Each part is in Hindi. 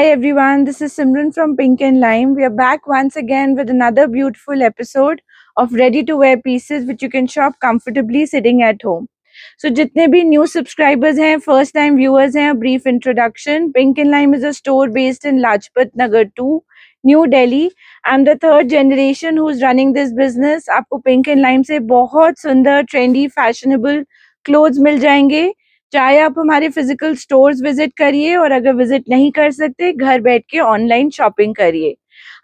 Hi everyone, this is Simran from Pink and Lime. We are back once again with another beautiful episode of ready to wear pieces which you can shop comfortably sitting at home. So jitne bhi new subscribers hain, first time viewers hain, a brief introduction. Pink and Lime is a store based in Lajpat Nagar 2, New Delhi. I'm the third generation who's running this business. आपको Pink and Lime से बहुत सुंदर, trendy, fashionable clothes मिल जाएंगे. चाहे आप हमारे फिजिकल स्टोर्स विजिट करिए और अगर विजिट नहीं कर सकते घर बैठ के ऑनलाइन शॉपिंग करिए.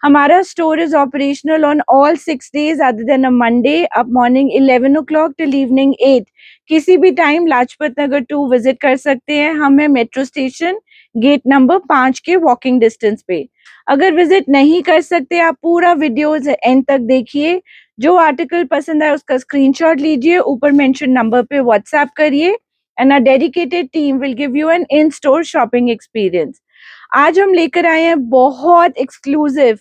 हमारा store is operational on all 6 days other than a Monday. आप मॉर्निंग 11 o'clock टिल इवनिंग 8 किसी भी टाइम लाजपत नगर 2 विजिट कर सकते हैं. हम है मेट्रो स्टेशन गेट नंबर 5 के वॉकिंग डिस्टेंस पे. अगर विजिट नहीं कर सकते आप पूरा वीडियोस एंड तक देखिए. जो आर्टिकल पसंद आए उसका स्क्रीनशॉट लीजिए, ऊपर मेंशन नंबर पे व्हाट्सएप करिए and our dedicated team will give you an in-store shopping experience. आज हम लेकर आए हैं बहुत exclusive,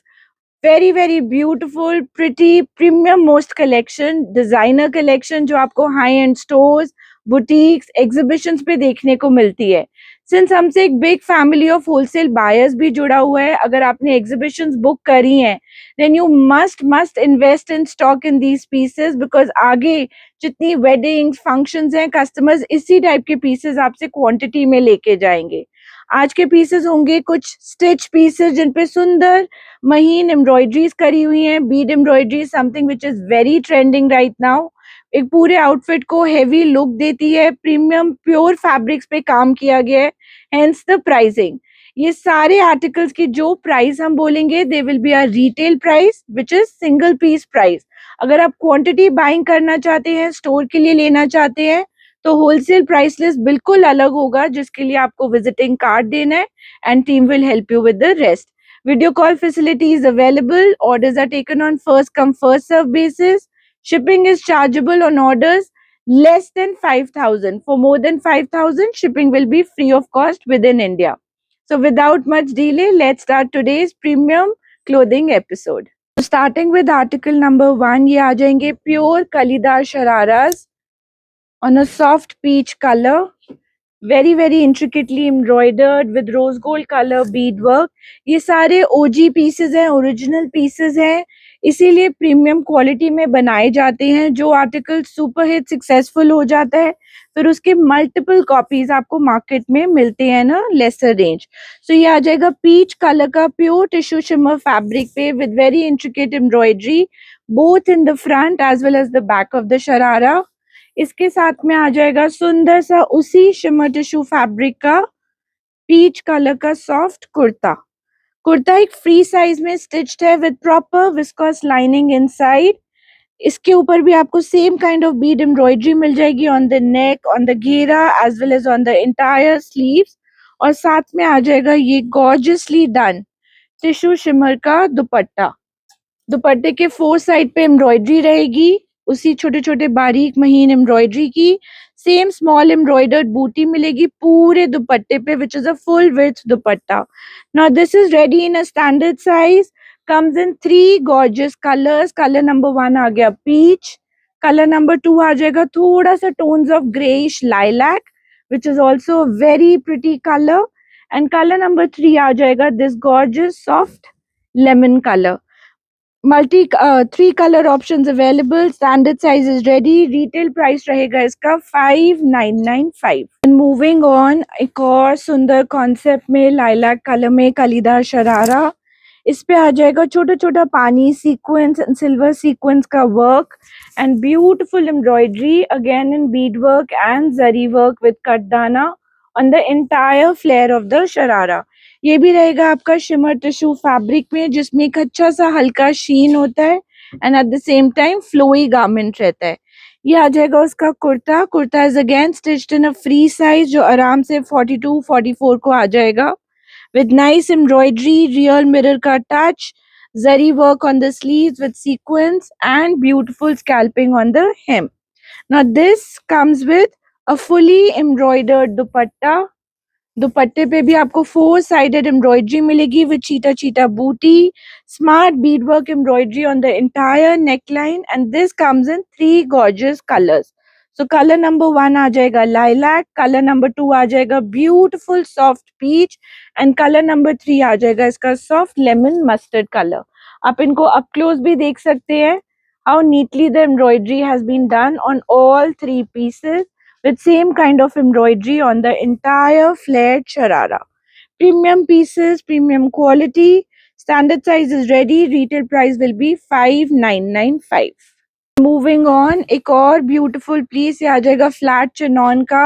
very very beautiful, pretty, premium most collection, designer collection जो आपको high end stores, boutiques, exhibitions पे देखने को मिलती है. Since हमसे एक big family of wholesale buyers भी जुड़ा हुआ है, अगर आपने exhibitions book करी हैं, then you must invest in stock in these pieces because आगे जितनी weddings, functions हैं, customers इसी type के pieces आपसे quantity में लेके जाएंगे. आज के pieces होंगे कुछ stitch pieces जिन पे सुंदर महीन एम्ब्रॉयडरीज करी हुई हैं. Beed embroidery something which is very trending right now. एक पूरे आउटफिट को हेवी लुक देती है. प्रीमियम प्योर फैब्रिक्स पे काम किया गया है, हेंस द प्राइसिंग. ये सारे आर्टिकल्स की जो प्राइस हम बोलेंगे they will be a retail price which is single piece price. अगर आप क्वांटिटी बाइंग करना चाहते हैं, स्टोर के लिए लेना चाहते हैं, तो होलसेल प्राइस लिस्ट बिल्कुल अलग होगा जिसके लिए आपको विजिटिंग कार्ड देना है and team will help you with the rest. Video call facility is available. Orders are taken on first come first serve basis. Shipping is chargeable on orders less than 5,000. For more than 5,000, shipping will be free of cost within India. So without much delay, let's start today's premium clothing episode. So starting with article number 1, ये आ जाएंगे pure कलीदार shararas on a soft peach color. Very very intricately embroidered with rose gold color beadwork. ये सारे OG pieces हैं, original pieces हैं, इसीलिए प्रीमियम क्वालिटी में बनाए जाते हैं. जो आर्टिकल सुपर हिट सक्सेसफुल हो जाता है फिर उसके मल्टीपल कॉपीज आपको मार्केट में मिलते हैं ना लेसर रेंज. सो ये आ जाएगा पीच कलर का प्योर टिश्यू शिमर फैब्रिक पे with very intricate embroidery both in the front as well as the back of the sharara. इसके साथ में आ जाएगा सुंदर सा उसी शिमर टिश्यू फैब्रिक का पीच कलर का सॉफ्ट कुर्ता. कुर्ता एक फ्री साइज में स्टिच्ड है with proper viscose lining inside. इसके ऊपर भी आपको same kind of bead embroidery मिल जाएगी on the neck, on the घेरा as well as on the entire sleeves. और साथ में आ जाएगा ये गॉर्जियसली डन टिश्यू शिमर का दुपट्टा. दुपट्टे के 4 साइड पे एम्ब्रॉयडरी रहेगी उसी छोटे छोटे बारीक महीन एम्ब्रॉयडरी की. सेम स्मॉल एम्ब्रॉयडर्ड बूटी मिलेगी पूरे दुपट्टे पे which is a full width dupatta. Now this is ready in a standard size. Comes in 3 gorgeous colours. Colour number 1 आ गया पीच. कलर नंबर 2 आ जाएगा थोड़ा सा tones of greyish lilac which is also very pretty colour. And colour number 3 आ जाएगा this gorgeous soft lemon colour. Multi 3 colour options available. Standard size is ready. Retail price रहेगा इसका 5995. मूविंग ऑन, एक और सुंदर कॉन्सेप्ट में लाइलैक कलर में कलीदार शरारा. इस पे आ जाएगा छोटा छोटा पानी सीक्वेंस एंड सिल्वर सीक्वेंस का work and beautiful embroidery again in bead work and zari work with katdana on the entire flare of the sharara. ये भी रहेगा आपका शिमर टिश्यू फैब्रिक में जिसमें एक अच्छा सा हल्का शीन होता है and at the same time flowy garment रहता है. ये आ जाएगा उसका kurta. Kurta is again stitched in a free size जो आराम से 42-44 को आ जाएगा with nice embroidery, real mirror ka touch, zari work on the sleeves with sequins and beautiful scalping on the hem. Now this comes with a fully embroidered dupatta. दुपट्टे पे भी आपको 4 साइडेड एम्ब्रॉयडरी मिलेगी विद चीटा चीटा बूटी, smart beadwork embroidery on the entire neckline and this comes in 3 gorgeous colours. So colour number 1 आ जाएगा लाइलैक, कलर नंबर 2 आ जाएगा beautiful soft peach and colour number 3 आ जाएगा इसका सॉफ्ट लेमन मस्टर्ड कलर। आप इनको अप क्लोज भी देख सकते हैं how neatly the embroidery has been done on all three pieces with same kind of embroidery on the entire flared sharara. Premium pieces, premium quality, standard size is ready, retail price will be 5995. Moving on, एक और ब्यूटीफुल पीस ये आ जाएगा फ्लैट चिनॉन का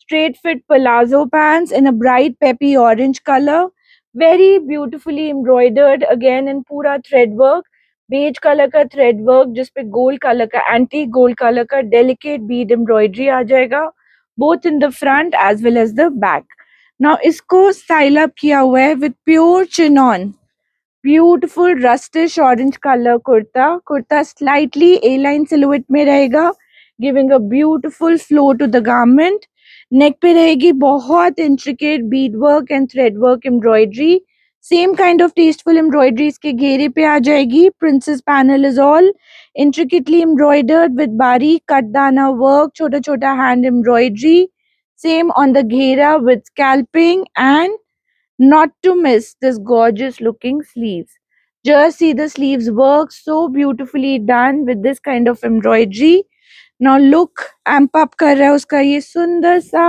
straight fit palazzo pants in a bright peppy orange colour, very beautifully embroidered again in पूरा थ्रेड वर्क, बेज कलर का थ्रेड वर्क जिसपे गोल्ड कलर का एंटी गोल्ड कलर का डेलिकेट बीड एम्ब्रॉयडरी आ जाएगा both in the front as well as the back. Now इसको स्टाइल अप किया हुआ है with pure chinon, beautiful rustish orange colour kurta, kurta slightly A line silhouette में रहेगा giving a beautiful flow to the garment. Neck पे रहेगी बहुत intricate bead work and thread work embroidery, same kind of tasteful embroidery इसके घेरे पे आ जाएगी। Princess panel is all intricately embroidered with बारीक कटदाना वर्क, छोटा छोटा hand embroidery, same on the घेरा with scalloping and not to miss this gorgeous looking sleeves. Just see the sleeves work, so beautifully done with this kind of embroidery. Now look amp up कर रहा है उसका ये सुंदर सा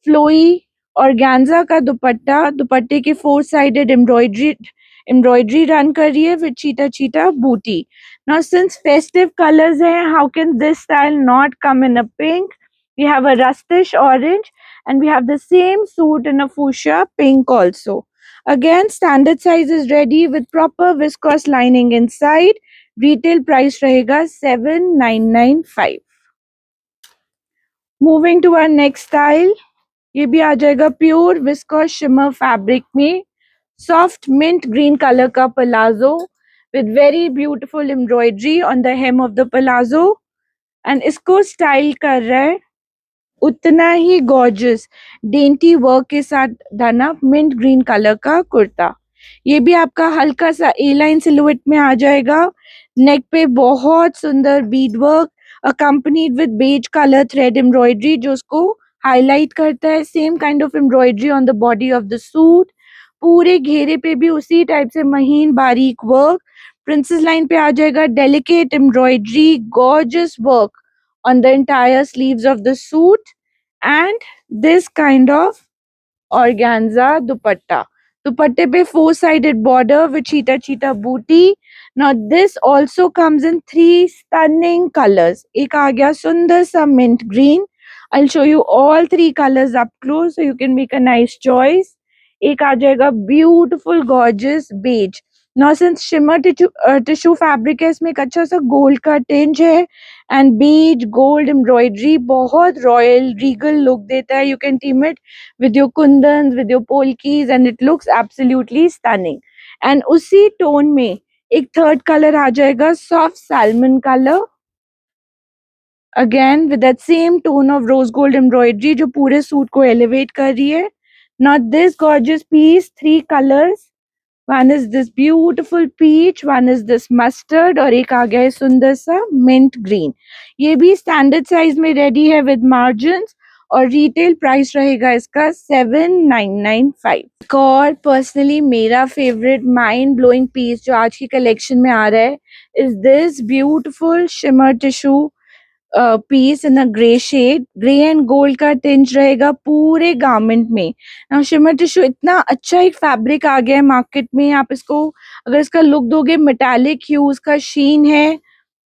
फ्लोई ऑर्गेन्जा का दुपट्टा, दुपट्टे के 4 साइडेड एम्ब्रॉयडरी रन कर रही है विद चीटा चीटा बूटी। नाउ सिंस फेस्टिव कलर्स हैं, how can this style not come in a pink? We have a rustish orange and we have the same suit in a fuchsia pink also. Again, standard size is ready with proper viscose lining inside. Retail price rahega 7995. Moving to our next style, ये भी आ जाएगा प्योर विस्कोस शिमर फैब्रिक में, सॉफ्ट मिंट ग्रीन कलर का palazzo with very beautiful embroidery on the hem of the palazzo and इसको स्टाइल कर रहा है उतना ही गॉर्जियस डेंटी वर्क के साथ डना मिंट ग्रीन कलर का कुर्ता। ये भी आपका हल्का सा ए लाइन सिलुएट में आ जाएगा, नेक पे बहुत सुंदर bead work accompanied with beige colour thread embroidery जो उसको हाईलाइट करता है, same kind of embroidery on the body of the suit, पूरे घेरे पे भी उसी टाइप से महीन बारीक वर्क, प्रिंसेस लाइन पे आ जाएगा delicate embroidery gorgeous work on the entire sleeves of the suit and this kind of organza dupatta. Dupatte pe 4-sided border with cheetah cheetah booty. Now this also comes in 3 stunning colors. Ek aa gaya sundar sa mint green. I'll show you all 3 colors up close so you can make a nice choice. Ek aa jayega beautiful gorgeous beige. Now since shimmer tissue fabric है इसमें एक अच्छा सा गोल्ड का टिंज है एंड बीज गोल्ड एम्ब्रॉयडरी बहुत रॉयल रीगल लुक देता है। You can team it with your kundans, with your polkis and it looks absolutely stunning. And उसी टोन में एक थर्ड कलर आ जाएगा soft salmon colour, again with that same tone of rose gold embroidery जो पूरे सूट को एलिवेट कर रही है। Now this gorgeous piece, 3 colors, one is this beautiful peach, one is this mustard और एक आ गया है सुंदर सा mint green। ये भी स्टैंडर्ड साइज में रेडी है विद मार्जिन्स और रिटेल प्राइस रहेगा इसका 7995। एक और पर्सनली मेरा फेवरेट माइंड ब्लोइंग पीस जो आज की कलेक्शन में आ रहा है is this beautiful shimmer tissue piece in a grey shade, grey and gold का टिंज रहेगा पूरे गारमेंट में। नाउ शिमर टिश्यू इतना अच्छा एक फैब्रिक आ गया है मार्केट में, आप इसको अगर इसका लुक दोगे मेटालिक ह्यूज का शीन है,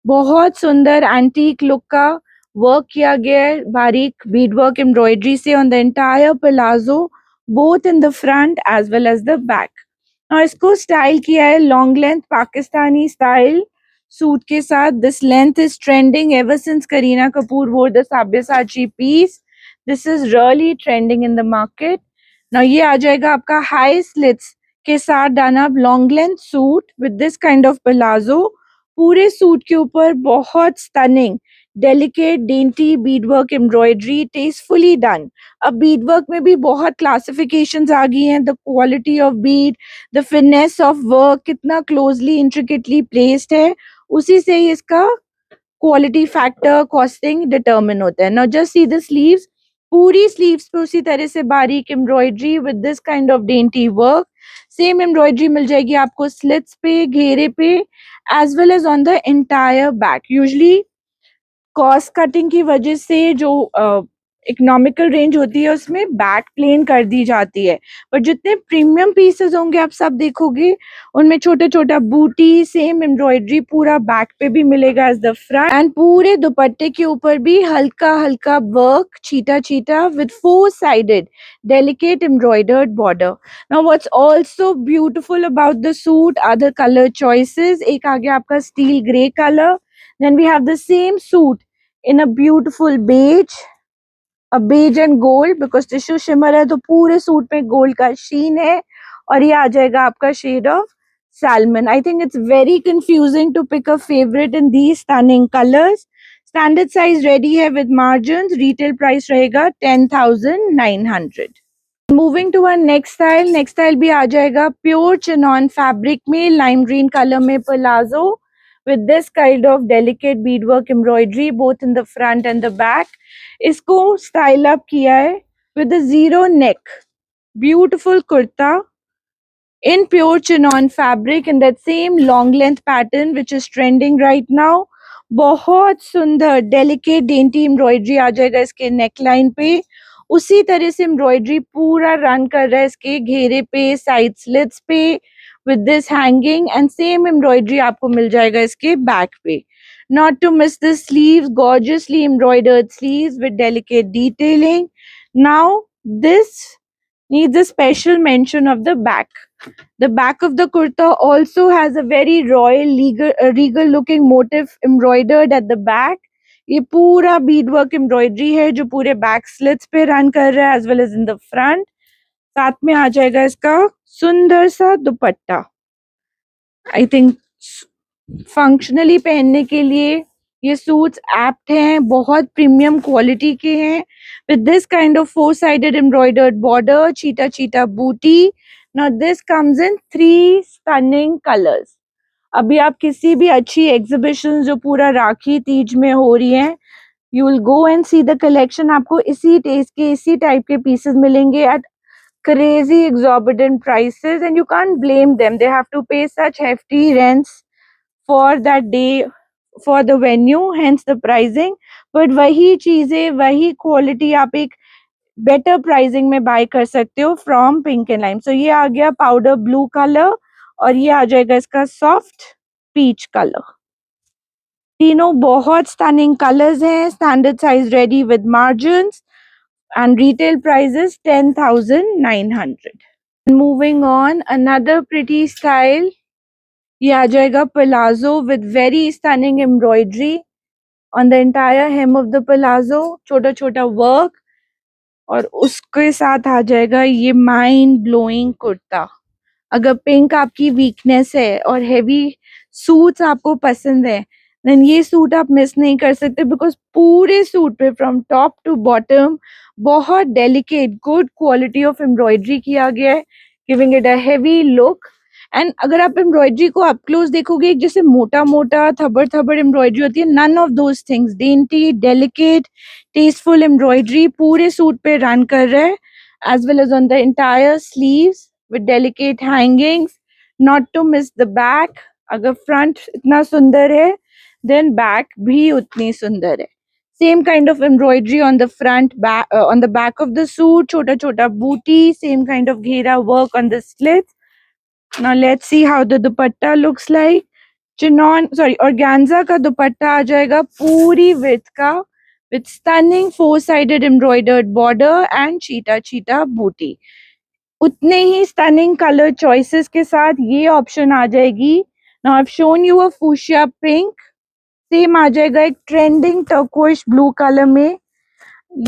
बहुत सुंदर एंटीक लुक का वर्क किया गया है बारीक बीड वर्क एम्ब्रॉयडरी से on the entire palazzo both in the front as well as the back. और इसको स्टाइल किया है long length Pakistani style suit के साथ। This length is trending ever since Kareena Kapoor wore the Sabyasachi piece. This is really trending in the market. Now ये आ जाएगा आपका हाई स्लिट्स के साथ done up long length suit with this kind of palazzo, पूरे सूट के ऊपर बहुत stunning delicate dainty bead work embroidery tastefully done. अब बीड वर्क में भी बहुत क्लासिफिकेशंस आ गई हैं, the quality of bead, the finesse of work कितना क्लोजली इंट्रिकेटली प्लेस्ड है, उसी से ही इसका क्वालिटी फैक्टर, कॉस्टिंग डिटरमिन होता है. Now just see the sleeves. पूरी स्लीव्स पे उसी तरह से बारीक embroidery with this kind of dainty work. Same embroidery मिल जाएगी आपको स्लिट्स पे, घेरे पे, as well as on the entire back. Usually cost cutting की वजह से जो इकोनॉमिकल रेंज होती है उसमें बैक प्लेन कर दी जाती है. पर जितने प्रीमियम पीसेस होंगे आप सब देखोगे उनमें छोटा छोटा बूटी, सेम एम्ब्रॉयडरी पूरा बैक पे भी मिलेगा एज द फ्रंट. एंड पूरे दुपट्टे के ऊपर भी हल्का हल्का work, cheetah cheetah with 4 sided delicate embroidered border. Now what's also beautiful about the suit are the color choices. एक आ गया आपका steel grey color. Then we have the same suit in a beautiful beige, a beige and gold, because tissue shimmer है तो पूरे सूट में गोल्ड का शीन है. और ये आ जाएगा आपका shade of salmon. I think it's very confusing to pick a favorite in these stunning colors. Standard size ready है with margins. Retail price रहेगा 10,900. Moving to our next style. Next style भी आ जाएगा pure chinon fabric में lime green color में palazzo with this kind of delicate beadwork embroidery both in the front and the back. इसको style up किया है with a zero neck. Beautiful kurta in pure chinon fabric in that same long length pattern which is trending right now. बहुत सुंदर डेलिकेट डेंटी एम्ब्रॉयडरी आ जाएगा इसके नेकलाइन पे. उसी तरह से एम्ब्रॉयडरी पूरा रन कर रहा है इसके घेरे पे, साइड स्लिट्स पे with this hanging. And same embroidery आपको मिल जाएगा इसके बैक पे. Not to miss the sleeves, gorgeously embroidered sleeves with delicate detailing. Now this needs a special mention of the back. The back of the kurta also has a very royal, regal looking motif embroidered at the back. ये पूरा beadwork embroidery है जो पूरे back slits पे run कर रहा है as well as in the front. साथ में आ जाएगा इसका सुंदर सा दुपट्टा. I think फंक्शनली पहनने के लिए ये सूट्स एप्ट हैं, बहुत प्रीमियम क्वालिटी के हैं with this kind of 4 sided embroidered border, चीटा चीटा बूटी. Now this comes in 3 stunning colours. अभी आप किसी भी अच्छी एग्जीबिशन जो पूरा राखी तीज में हो रही है, you will go and see the collection. आपको इसी टेस्ट के, इसी टाइप के पीसेस मिलेंगे eight crazy exorbitant prices, and you can't blame them. They have to pay such hefty rents for that day, for the venue, hence the pricing. But वही चीजें, वही क्वालिटी आप एक बेटर प्राइसिंग में बाय कर सकते हो फ्रॉम पिंक एंड लाइम. सो ये आ गया पाउडर ब्लू कलर और ये आ जाएगा इसका सॉफ्ट पीच कलर. तीनों बहुत स्टनिंग कलर्स हैं. Standard size ready with margins and retail price is 10,900. Moving on, another pretty style. ये आ जाएगा palazzo with very stunning embroidery on the entire hem of the palazzo, छोटा छोटा work. और उसके साथ आ जाएगा ये mind blowing कुर्ता. अगर पिंक आपकी वीकनेस है और हेवी सूट्स आपको पसंद है, देन ये सूट आप मिस नहीं कर सकते बिकॉज पूरे सूट पे फ्रॉम टॉप टू बॉटम बहुत delicate good quality of embroidery किया गया है, giving it a heavy look. And अगर आप एम्ब्रॉयडरी को अप क्लोज देखोगे, एक जैसे मोटा मोटा थबड़ थबड़ एम्ब्रॉयडरी होती है, none of those things. Dainty, delicate, tasteful embroidery पूरे सूट पे रन कर रहा है as well as on the entire sleeves with delicate hangings. Not to miss the back. अगर front इतना सुंदर है, then back भी उतनी सुंदर है. Same kind of embroidery on the front, back, on the back of the suit. छोटा छोटा booty, same kind of घेरा work on the slits. Now let's see how the dupatta looks like. Organza का दुपट्टा आ जाएगा पूरी width का with stunning 4 sided embroidered border and cheetah cheetah booty. उतने ही स्टनिंग कलर चॉइसेस के साथ ये ऑप्शन आ जाएगी. Now I have shown you a fuchsia pink. Same आ जाएगा एक ट्रेंडिंग टर्कोइश ब्लू कलर में.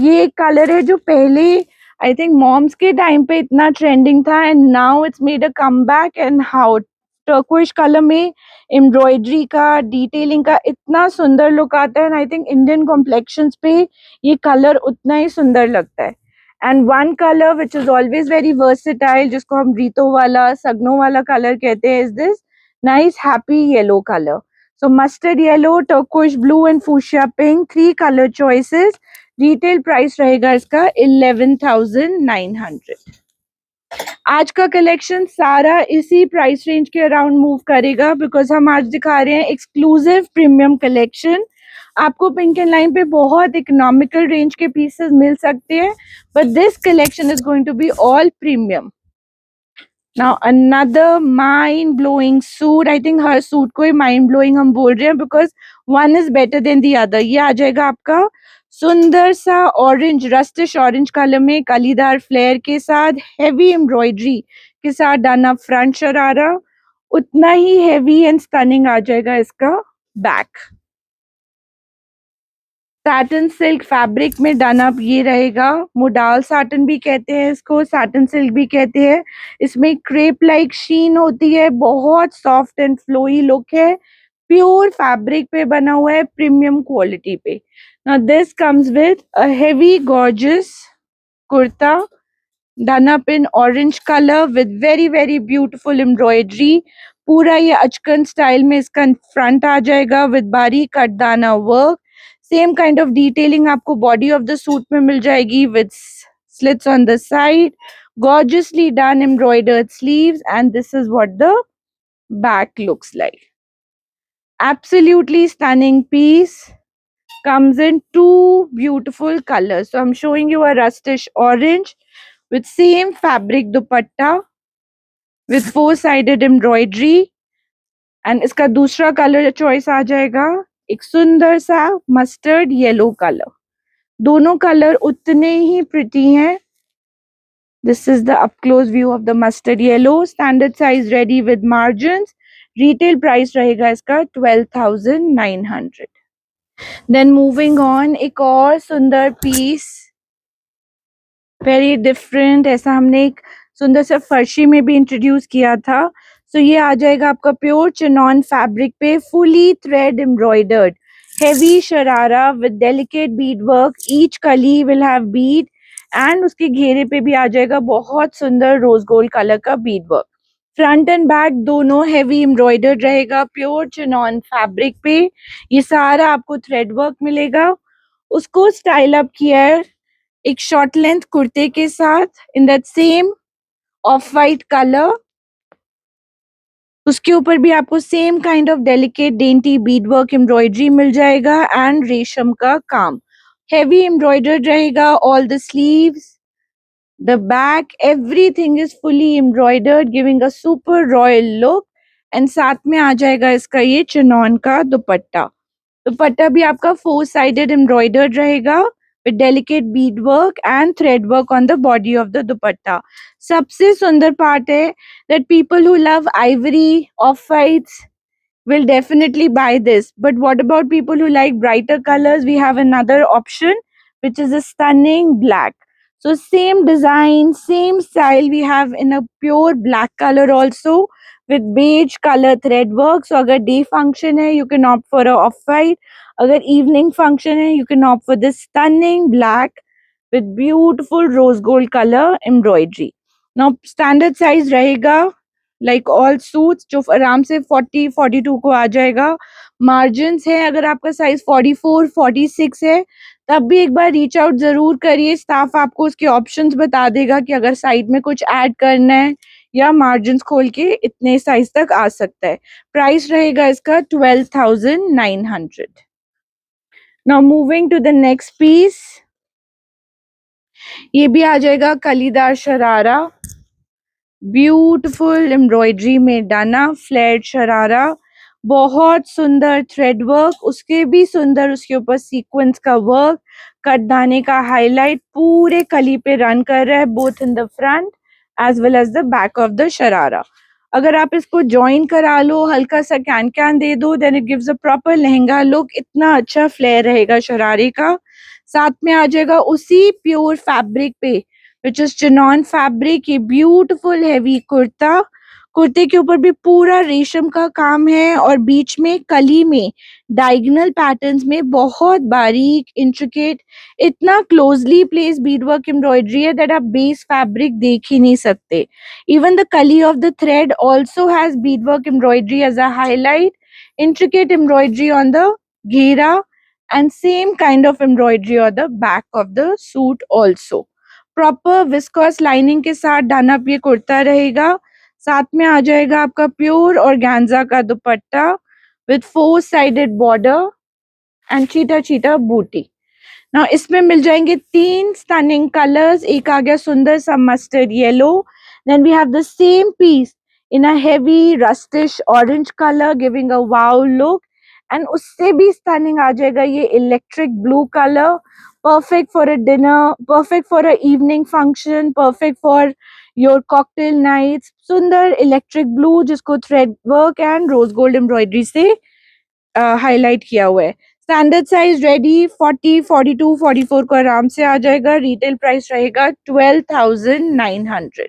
ये कलर है जो पहले आई थिंक मॉम्स के टाइम पे इतना ट्रेंडिंग था and now it's made a comeback. And how turquoise colour में एम्ब्रॉयडरी का, डिटेलिंग का इतना सुंदर लुक आता है. आई थिंक इंडियन कॉम्प्लेक्शंस पे ये कलर उतना ही सुंदर लगता है. And one colour which is always very versatile, जिसको हम रीतो वाला, सगनों वाला कलर कहते हैं, is this nice happy yellow colour. So mustard yellow, turquoise blue and fuchsia pink, 3 color choices. Retail price रहेगा इसका 11,900. आज का कलेक्शन सारा इसी प्राइस रेंज के अराउंड मूव करेगा बिकॉज हम आज दिखा रहे हैं एक्सक्लूसिव प्रीमियम कलेक्शन. आपको पिंक एंड लाइन पे बहुत इकोनॉमिकल रेंज के पीसेस मिल सकते हैं, but this collection is going to be all premium. Now another mind blowing suit. I think हर सूट को ही mind blowing हम बोल रहे हैं because one is better than the other. ये आ जाएगा आपका सुंदर सा ऑरेंज, रस्टिश ऑरेंज कलर में कलीदार फ्लेयर के साथ, हेवी एम्ब्रॉयडरी के साथ डाना फ्रंट शरारा. उतना ही हेवी एंड स्टनिंग आ जाएगा इसका बैक. सैटन सिल्क फैब्रिक में डन अप ये रहेगा. मोडाल साटन भी कहते हैं इसको, सैटन सिल्क भी कहते हैं. इसमें क्रेप लाइक शीन होती है, बहुत सॉफ्ट एंड फ्लोई लुक है. प्योर फैब्रिक पे बना हुआ है, प्रीमियम क्वालिटी पे. Now this comes with a heavy gorgeous kurta done up in orange colour with very very beautiful embroidery. पूरा ये अचकन स्टाइल में इसका फ्रंट आ जाएगा विद बारीक कट दाना work. Same kind of detailing आपको बॉडी ऑफ द सूट में मिल जाएगी with slits on the side, gorgeously done embroidered sleeves, and this is what the back looks like. Absolutely stunning piece. Comes in two beautiful colors. So I'm showing you a rustish orange with same fabric dupatta with four-sided embroidery. And इसका दूसरा कलर चॉइस आ जाएगा एक सुंदर सा मस्टर्ड येलो कलर. दोनों कलर उतने ही प्रिटी हैं. This is the up close view of the mustard yellow. Standard size ready with margins. Retail price रहेगा इसका 12,900. Then moving on, एक और सुंदर piece, very different. ऐसा हमने एक सुंदर सा फर्शी में भी इंट्रोड्यूस किया था. सो ये आ जाएगा आपका प्योर चिनॉन फैब्रिक पे, fully thread embroidered, heavy sharara with delicate bead work. Each कली विल हैव बीड एंड उसके घेरे पे भी आ जाएगा बहुत सुंदर रोज गोल्ड कलर का Beed work. Front and back दोनों हेवी एम्ब्रॉयडर्ड रहेगा प्योर चिनॉन फैब्रिक पे. ये सारा आपको थ्रेड वर्क मिलेगा. उसको स्टाइल अप किया है एक शॉर्ट लेंथ कुर्ते के साथ in that same off white colour. उसके ऊपर भी आपको same kind of delicate dainty bead work embroidery मिल जाएगा एंड रेशम का काम. हेवी एम्ब्रॉयडर्ड रहेगा. All the sleeves, the back, everything is fully embroidered giving a super royal look. And साथ में आ जाएगा इसका ये चिनॉन का दुपट्टा. दुपट्टा भी आपका फोर साइडेड एम्ब्रॉयडर्ड रहेगा with delicate bead work and thread work on the body of the dupatta. सबसे सुंदर part है that people who love ivory, off-whites will definitely buy this. But what about people who like brighter colors? We have another option which is a stunning black. So same design, same style we have in a pure black color also with beige color thread work. So अगर day function है, you can opt for a off-white. अगर evening function है, you can opt for this stunning black with beautiful rose gold color embroidery. Now standard size रहेगा like all suits जो आराम से 40-42 को आ जाएगा. मार्जिन्स है अगर आपका साइज 44-46 है तब भी एक बार रीच आउट जरूर करिए. स्टाफ आपको उसके ऑप्शंस बता देगा कि अगर साइड में कुछ ऐड करना है या मार्जिन्स खोल के इतने साइज तक आ सकता है. प्राइस रहेगा इसका 12,900. Now moving to the next piece. ये भी आ जाएगा कलीदार शरारा, ब्यूटीफुल एम्ब्रॉयडरी में डाना फ्लेयर्ड शरारा, बहुत सुंदर थ्रेड वर्क, उसके भी सुंदर उसके ऊपर सीक्वेंस का वर्क, कट दाने का हाईलाइट पूरे कली पे रन कर रहा है both in the front as well as the back of the sharara. अगर आप इसको ज्वाइन करा लो, हल्का सा कैन कैन दे दो, then it gives a proper lehenga look. इतना अच्छा फ्लेयर रहेगा शरारे का. साथ में आ जाएगा उसी प्योर फैब्रिक पे which is chinon fabric, ये ब्यूटीफुल हेवी कुर्ता. कुर्ते के ऊपर भी पूरा रेशम का काम है और बीच में कली में डायगोनल पैटर्न्स में बहुत बारीक इंट्रिकेट इतना क्लोजली प्लेस बीडवर्क एम्ब्रॉयडरी है दैट आप बेस फैब्रिक देख ही नहीं सकते. Even the kali of the thread also has beadwork embroidery as a highlight intricate embroidery on the ghera, and same kind of embroidery on the back of the suit also. Proper viscose lining के साथ डन अप ये कुर्ता रहेगा। साथ में आ जाएगा आपका प्योर ऑर्गेन्जा का dupatta with 4 sided border and चीटा चीटा बूटी। ना इसमें मिल जाएंगे 3 स्टनिंग कलर्स। एक आ गया सुंदर सा mustard yellow, then we have the same piece in a heavy rustish orange colour giving a wow look, and उससे भी स्टनिंग आ जाएगा ये electric blue colour. perfect for a dinner, perfect for a evening function, perfect for your cocktail nights। सुंदर इलेक्ट्रिक ब्लू जिसको thread work and rose gold embroidery से हाईलाइट किया हुआ है। स्टैंडर्ड साइज रेडी 40, 42, 44 को आराम से आ जाएगा। रिटेल प्राइस रहेगा 12,900।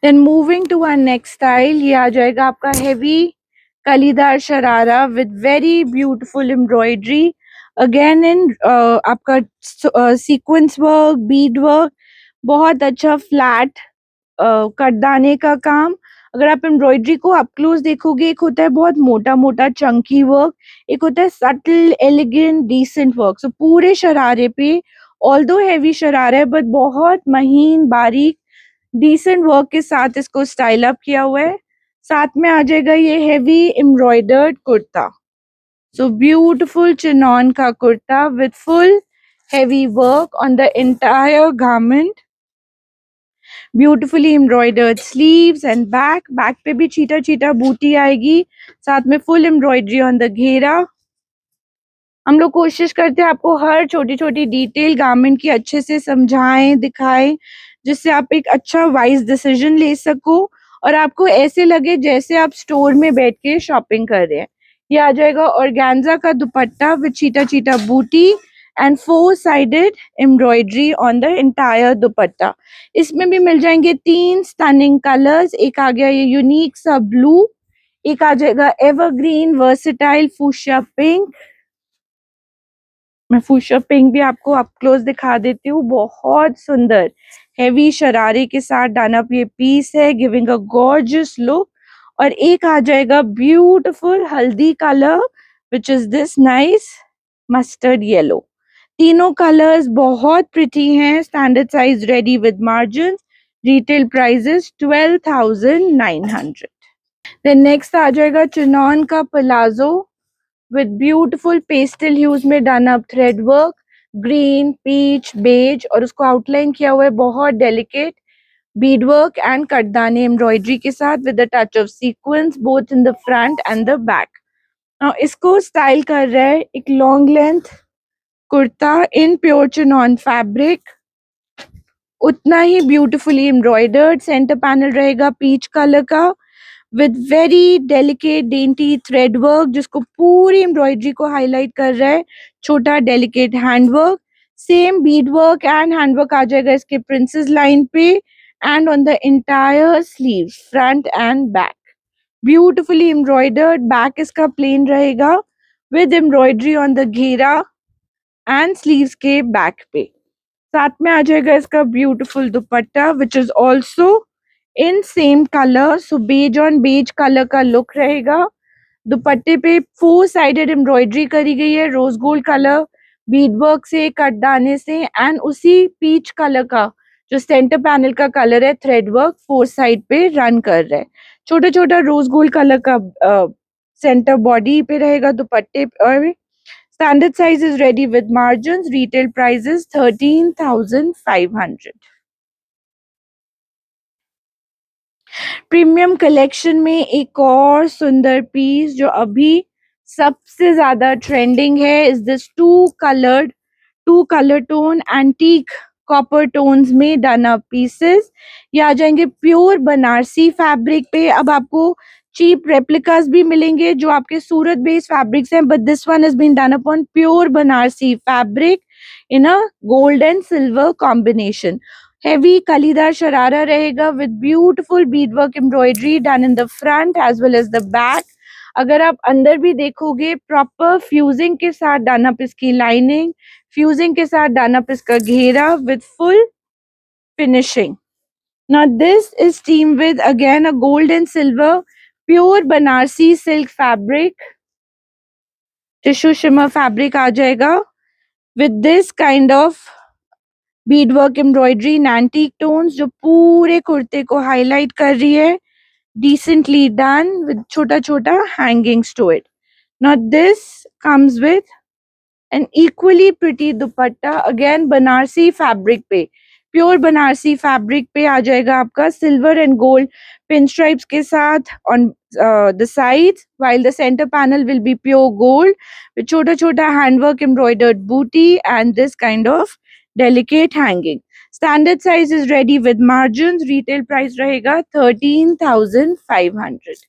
Then moving to our next style, ये आ जाएगा आपका heavy kalidar sharara with very beautiful embroidery again in आपका सीक्वेंस वर्क, बीड वर्क, बहुत अच्छा फ्लैट कटदाने का काम। अगर आप एम्ब्रॉयडरी को अप क्लोज देखोगे, एक होता है बहुत मोटा मोटा चंकी वर्क, एक होता है सटल एलिगेंट डिसेंट वर्क। सो पूरे शरारे पे ऑल्दो हैवी शरारा है बट बहुत महीन बारीक डिसेंट वर्क के साथ इसको स्टाइल अप किया हुआ है। साथ में आ जाएगा ये heavy embroidered kurta. So beautiful chinon का kurta with full heavy work on the entire garment, beautifully embroidered sleeves and back पे भी चीटा चीटा बूटी आएगी, साथ में फुल एम्ब्रॉयडरी ऑन द घेरा। हम लोग कोशिश करते हैं आपको हर छोटी छोटी डिटेल गारमेंट की अच्छे से समझाएं, दिखाएं, जिससे आप एक अच्छा वाइज डिसीजन ले सको और आपको ऐसे लगे जैसे आप स्टोर में बैठ के शॉपिंग कर रहे हैं। ये आ जाएगा ऑर्गेन्जा का दुपट्टा विद चीटा चीटा बूटी and 4 sided embroidery on the entire दुपट्टा। इसमें भी मिल जाएंगे 3 स्टनिंग कलर्स। एक आ गया ये यूनिक सा ब्लू, एक आ जाएगा एवरग्रीन वर्सेटाइल फूशिया पिंक। मैं फूशिया पिंक भी आपको अप क्लोज दिखा देती हूँ, बहुत सुंदर हेवी शरारे के साथ डन अप ये पीस है गिविंग अ गॉर्जियस लुक। और एक आ जाएगा beautiful haldi colour which is this nice mustard yellow. तीनों कलर्स बहुत प्रिटी हैं। Standard size ready with margin. Retail price 12,900। Then next आ जाएगा चिनॉन का palazzo with beautiful pastel hues में done up thread work, green, peach, beige, और उसको आउटलाइन किया हुआ है बहुत delicate bead work and कटदाने embroidery के साथ with the touch of sequence both in the front and the back. इसको स्टाइल कर रहा है एक long length kurta in pure chinon fabric, उतना ही ब्यूटीफुली एम्ब्रॉयडर्ड। सेंटर पैनल रहेगा पीच कलर का with very delicate dainty thread work जिसको पूरी एम्ब्रॉयडरी को हाईलाइट कर रहा है। छोटा delicate handwork, same bead work and handwork आ जाएगा इसके प्रिंसेस लाइन पे and on the entire sleeve front and back. Beautifully embroidered back इसका प्लेन रहेगा विद एम्ब्रॉयडरी ऑन द घेरा एंड स्लीव्स के बैक पे। साथ में आ जाएगा इसका beautiful dupatta which is also in same colour. So beige on beige colour का लुक रहेगा। दुपट्टे पे 4 साइडेड एम्ब्रॉयडरी करी गई है rose gold colour bead work से, कटदाने से, एंड उसी पीच कलर का जो सेंटर पैनल का कलर है थ्रेड वर्क 4 साइड पे रन कर रहा है। छोटा छोटा रोज गोल्ड कलर का सेंटर बॉडी पे रहेगा दुपट्टे और standard size is ready with margins. Retail price is 13,500. Premium collection में एक और सुंदर पीस जो अभी सबसे ज्यादा ट्रेंडिंग है is this two colour tone antique copper tones में डन अप पीसेस। ये आ जाएंगे प्योर बनारसी फैब्रिक पे। अब आपको चीप रेप्लिकास भी मिलेंगे जो आपके सूरत बेस्ड फैब्रिक्स हैं, but this one is been done upon pure Banarasi fabric in a gold and silver combination. Heavy kalidar sharara रहेगा with beautiful bead work embroidery done in the front as well as the back. अगर आप अंदर भी देखोगे प्रॉपर फ्यूजिंग के साथ डन अप इसकी लाइनिंग, फ्यूजिंग के साथ डन अप इसका घेरा with full finishing. Now this is teamed with again a gold and silver pure Banarsi silk fabric tissue shimmer fabric आ जाएगा with this kind of beadwork embroidery in antique tones जो पूरे कुर्ते को highlight कर रही है. Decently done with छोटा छोटा hangings to it. Now this comes with an equally pretty dupatta, again Banarasi fabric पे, प्योर बनारसी फैब्रिक पे आ जाएगा आपका silver and gold pin stripes के साथ on the sides, while the center panel will be pure gold with छोटा छोटा handwork embroidered booty and this kind of delicate hanging. Standard size is ready with margins. Retail price रहेगा 13,500.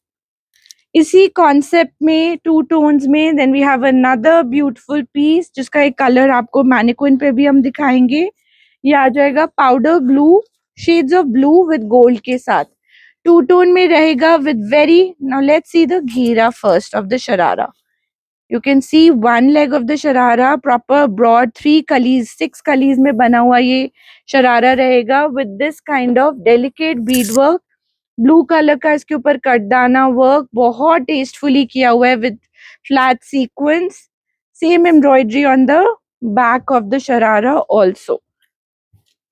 इसी कॉन्सेप्ट में टू टोन्स में then we have another beautiful piece जिसका एक कलर आपको मैनिक्विन पे भी हम दिखाएंगे. ये आ जाएगा powder blue, shades of blue with gold के साथ. टू टोन में रहेगा with very. Now let's see the घेरा first of the sharara. You can see one leg of the sharara, proper broad 3 कलीज 6 कलीज में बना हुआ ये शरारा रहेगा with this kind of delicate beadwork. Blue colour का इसके ऊपर कटदाना वर्क बहुत टेस्टफुली किया हुआ है with flat sequence. Same embroidery on the back of the sharara also.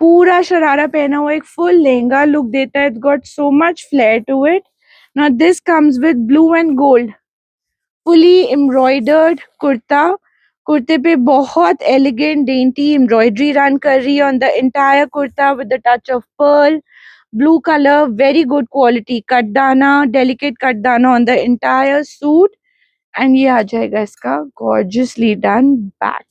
पूरा शरारा पहना हुआ एक फुल लहंगा लुक देता है. It got so much flare to it. Now this comes with blue and gold fully embroidered kurta. कुर्ते पे बहुत एलिगेंट डेंटी एम्ब्रॉयडरी रन कर रही है on the entire kurta with the touch of pearl. Blue color, very good quality कटदाना, delicate कटदाना on the entire suit. and ये आ जाएगा इसका gorgeously done back.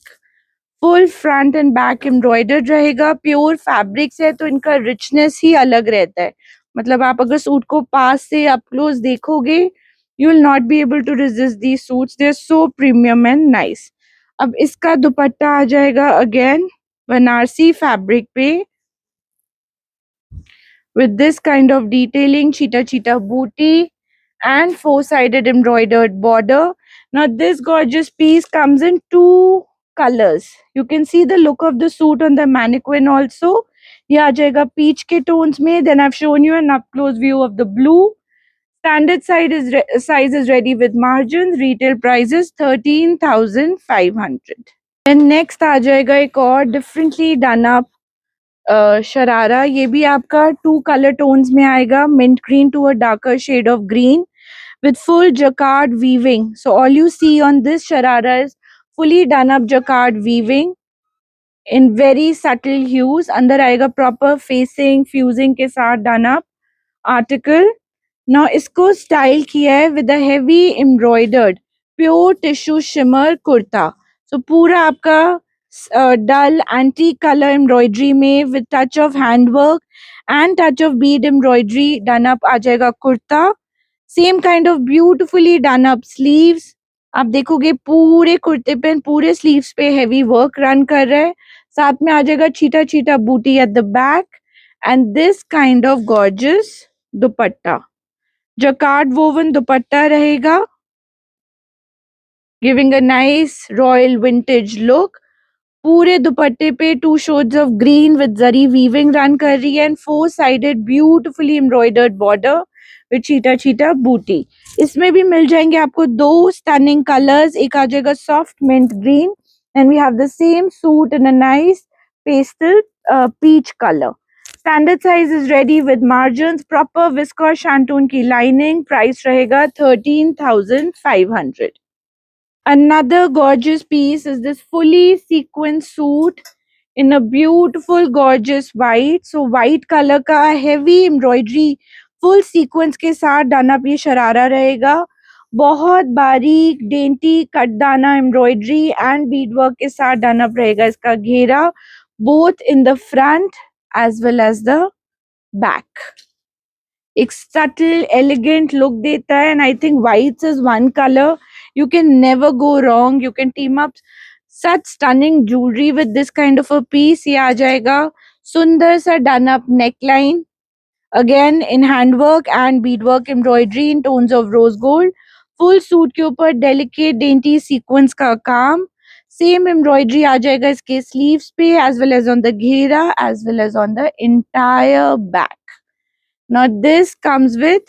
full front and back embroidered रहेगा. प्योर फैब्रिक्स है तो इनका richness ही अलग रहता है. मतलब आप अगर सूट को पास से up close देखोगे you will not be able to resist these suits. They are so premium and nice. अब इसका दुपट्टा आ जाएगा again बनारसी फैब्रिक पे with this kind of detailing, cheetah booty and four-sided embroidered border. Now this gorgeous piece comes in two colors. You can see the look of the suit on the mannequin also. ये आ जाएगा peach के tones में. Then I've shown you an up-close view of the blue. Standard size is ready with margins. Retail price is 13,500. And next आ जाएगा एक और differently done up शरारा. ये भी आपका 2 कलर टोन्स में आएगा. Mint green to a darker shade of green with full jacquard weaving. So all you see on this sharara is fully done up jacquard weaving in very subtle hues. अंदर आएगा proper facing fusing के साथ done up article. Now इसको स्टाइल किया है with a heavy embroidered pure tissue shimmer kurta. So पूरा आपका dull antique color embroidery में with touch of handwork and touch of bead embroidery done up आ जाएगा kurta. Same kind of beautifully done up sleeves. आप देखोगे पूरे कुर्ते पे पूरे स्लीव्स पे हेवी वर्क रन कर रहा है. साथ में आ जाएगा चीटा चीटा बूटी at the back and this kind of gorgeous dupatta. Jacquard woven dupatta रहेगा giving a nice royal vintage look. पूरे दुपट्टे पे 2 shades of green with zari weaving run कर रही है and 4 sided beautifully embroidered border with चीटा चीटा बूटी. इसमें भी मिल जाएंगे आपको 2 स्टनिंग कलर्स. एक आ जाएगा soft mint green and we have the same suit in a nice pastel peach colour. Standard size is ready with margins. Proper viscose shantoon की लाइनिंग. प्राइस रहेगा 13,500. Another gorgeous piece is this fully sequined suit in a beautiful gorgeous white. So white color का heavy embroidery full sequence के साथ डन अप ये शरारा रहेगा. बहुत बारीक dainty katdana embroidery and bead work के साथ डन अप रहेगा इसका घेरा both in the front as well as the back. एक subtle elegant look देता है and I think whites is one color you can never go wrong. You can team up such stunning jewelry with this kind of a piece. ये आ जाएगा सुंदर सा done up neckline again in handwork and beadwork embroidery in tones of rose gold. full suit के ऊपर delicate dainty sequence का काम. same embroidery आ जाएगा इसके sleeves पे as well as on the घेरा as well as on the entire back. Now this comes with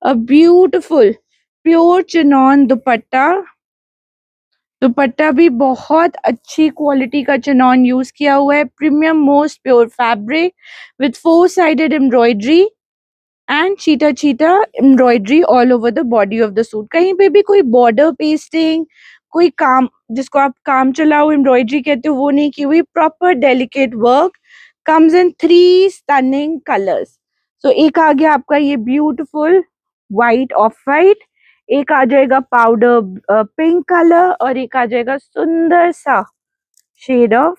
a beautiful pure chinon dupatta दुपट्टा भी बहुत अच्छी क्वालिटी का चिनॉन यूज किया हुआ है, premium most pure fabric with 4 sided embroidery and चीटा चीटा embroidery all over the body of the suit. कहीं पे भी कोई बॉर्डर पेस्टिंग, कोई काम जिसको आप काम चलाओ एम्ब्रॉयडरी कहते हो वो नहीं की हुई, proper delicate work, comes in 3 stunning colours. So एक आ गया आपका ये ब्यूटीफुल व्हाइट ऑफ व्हाइट, एक आ जाएगा पाउडर पिंक कलर, और एक आ जाएगा सुंदर सा shade of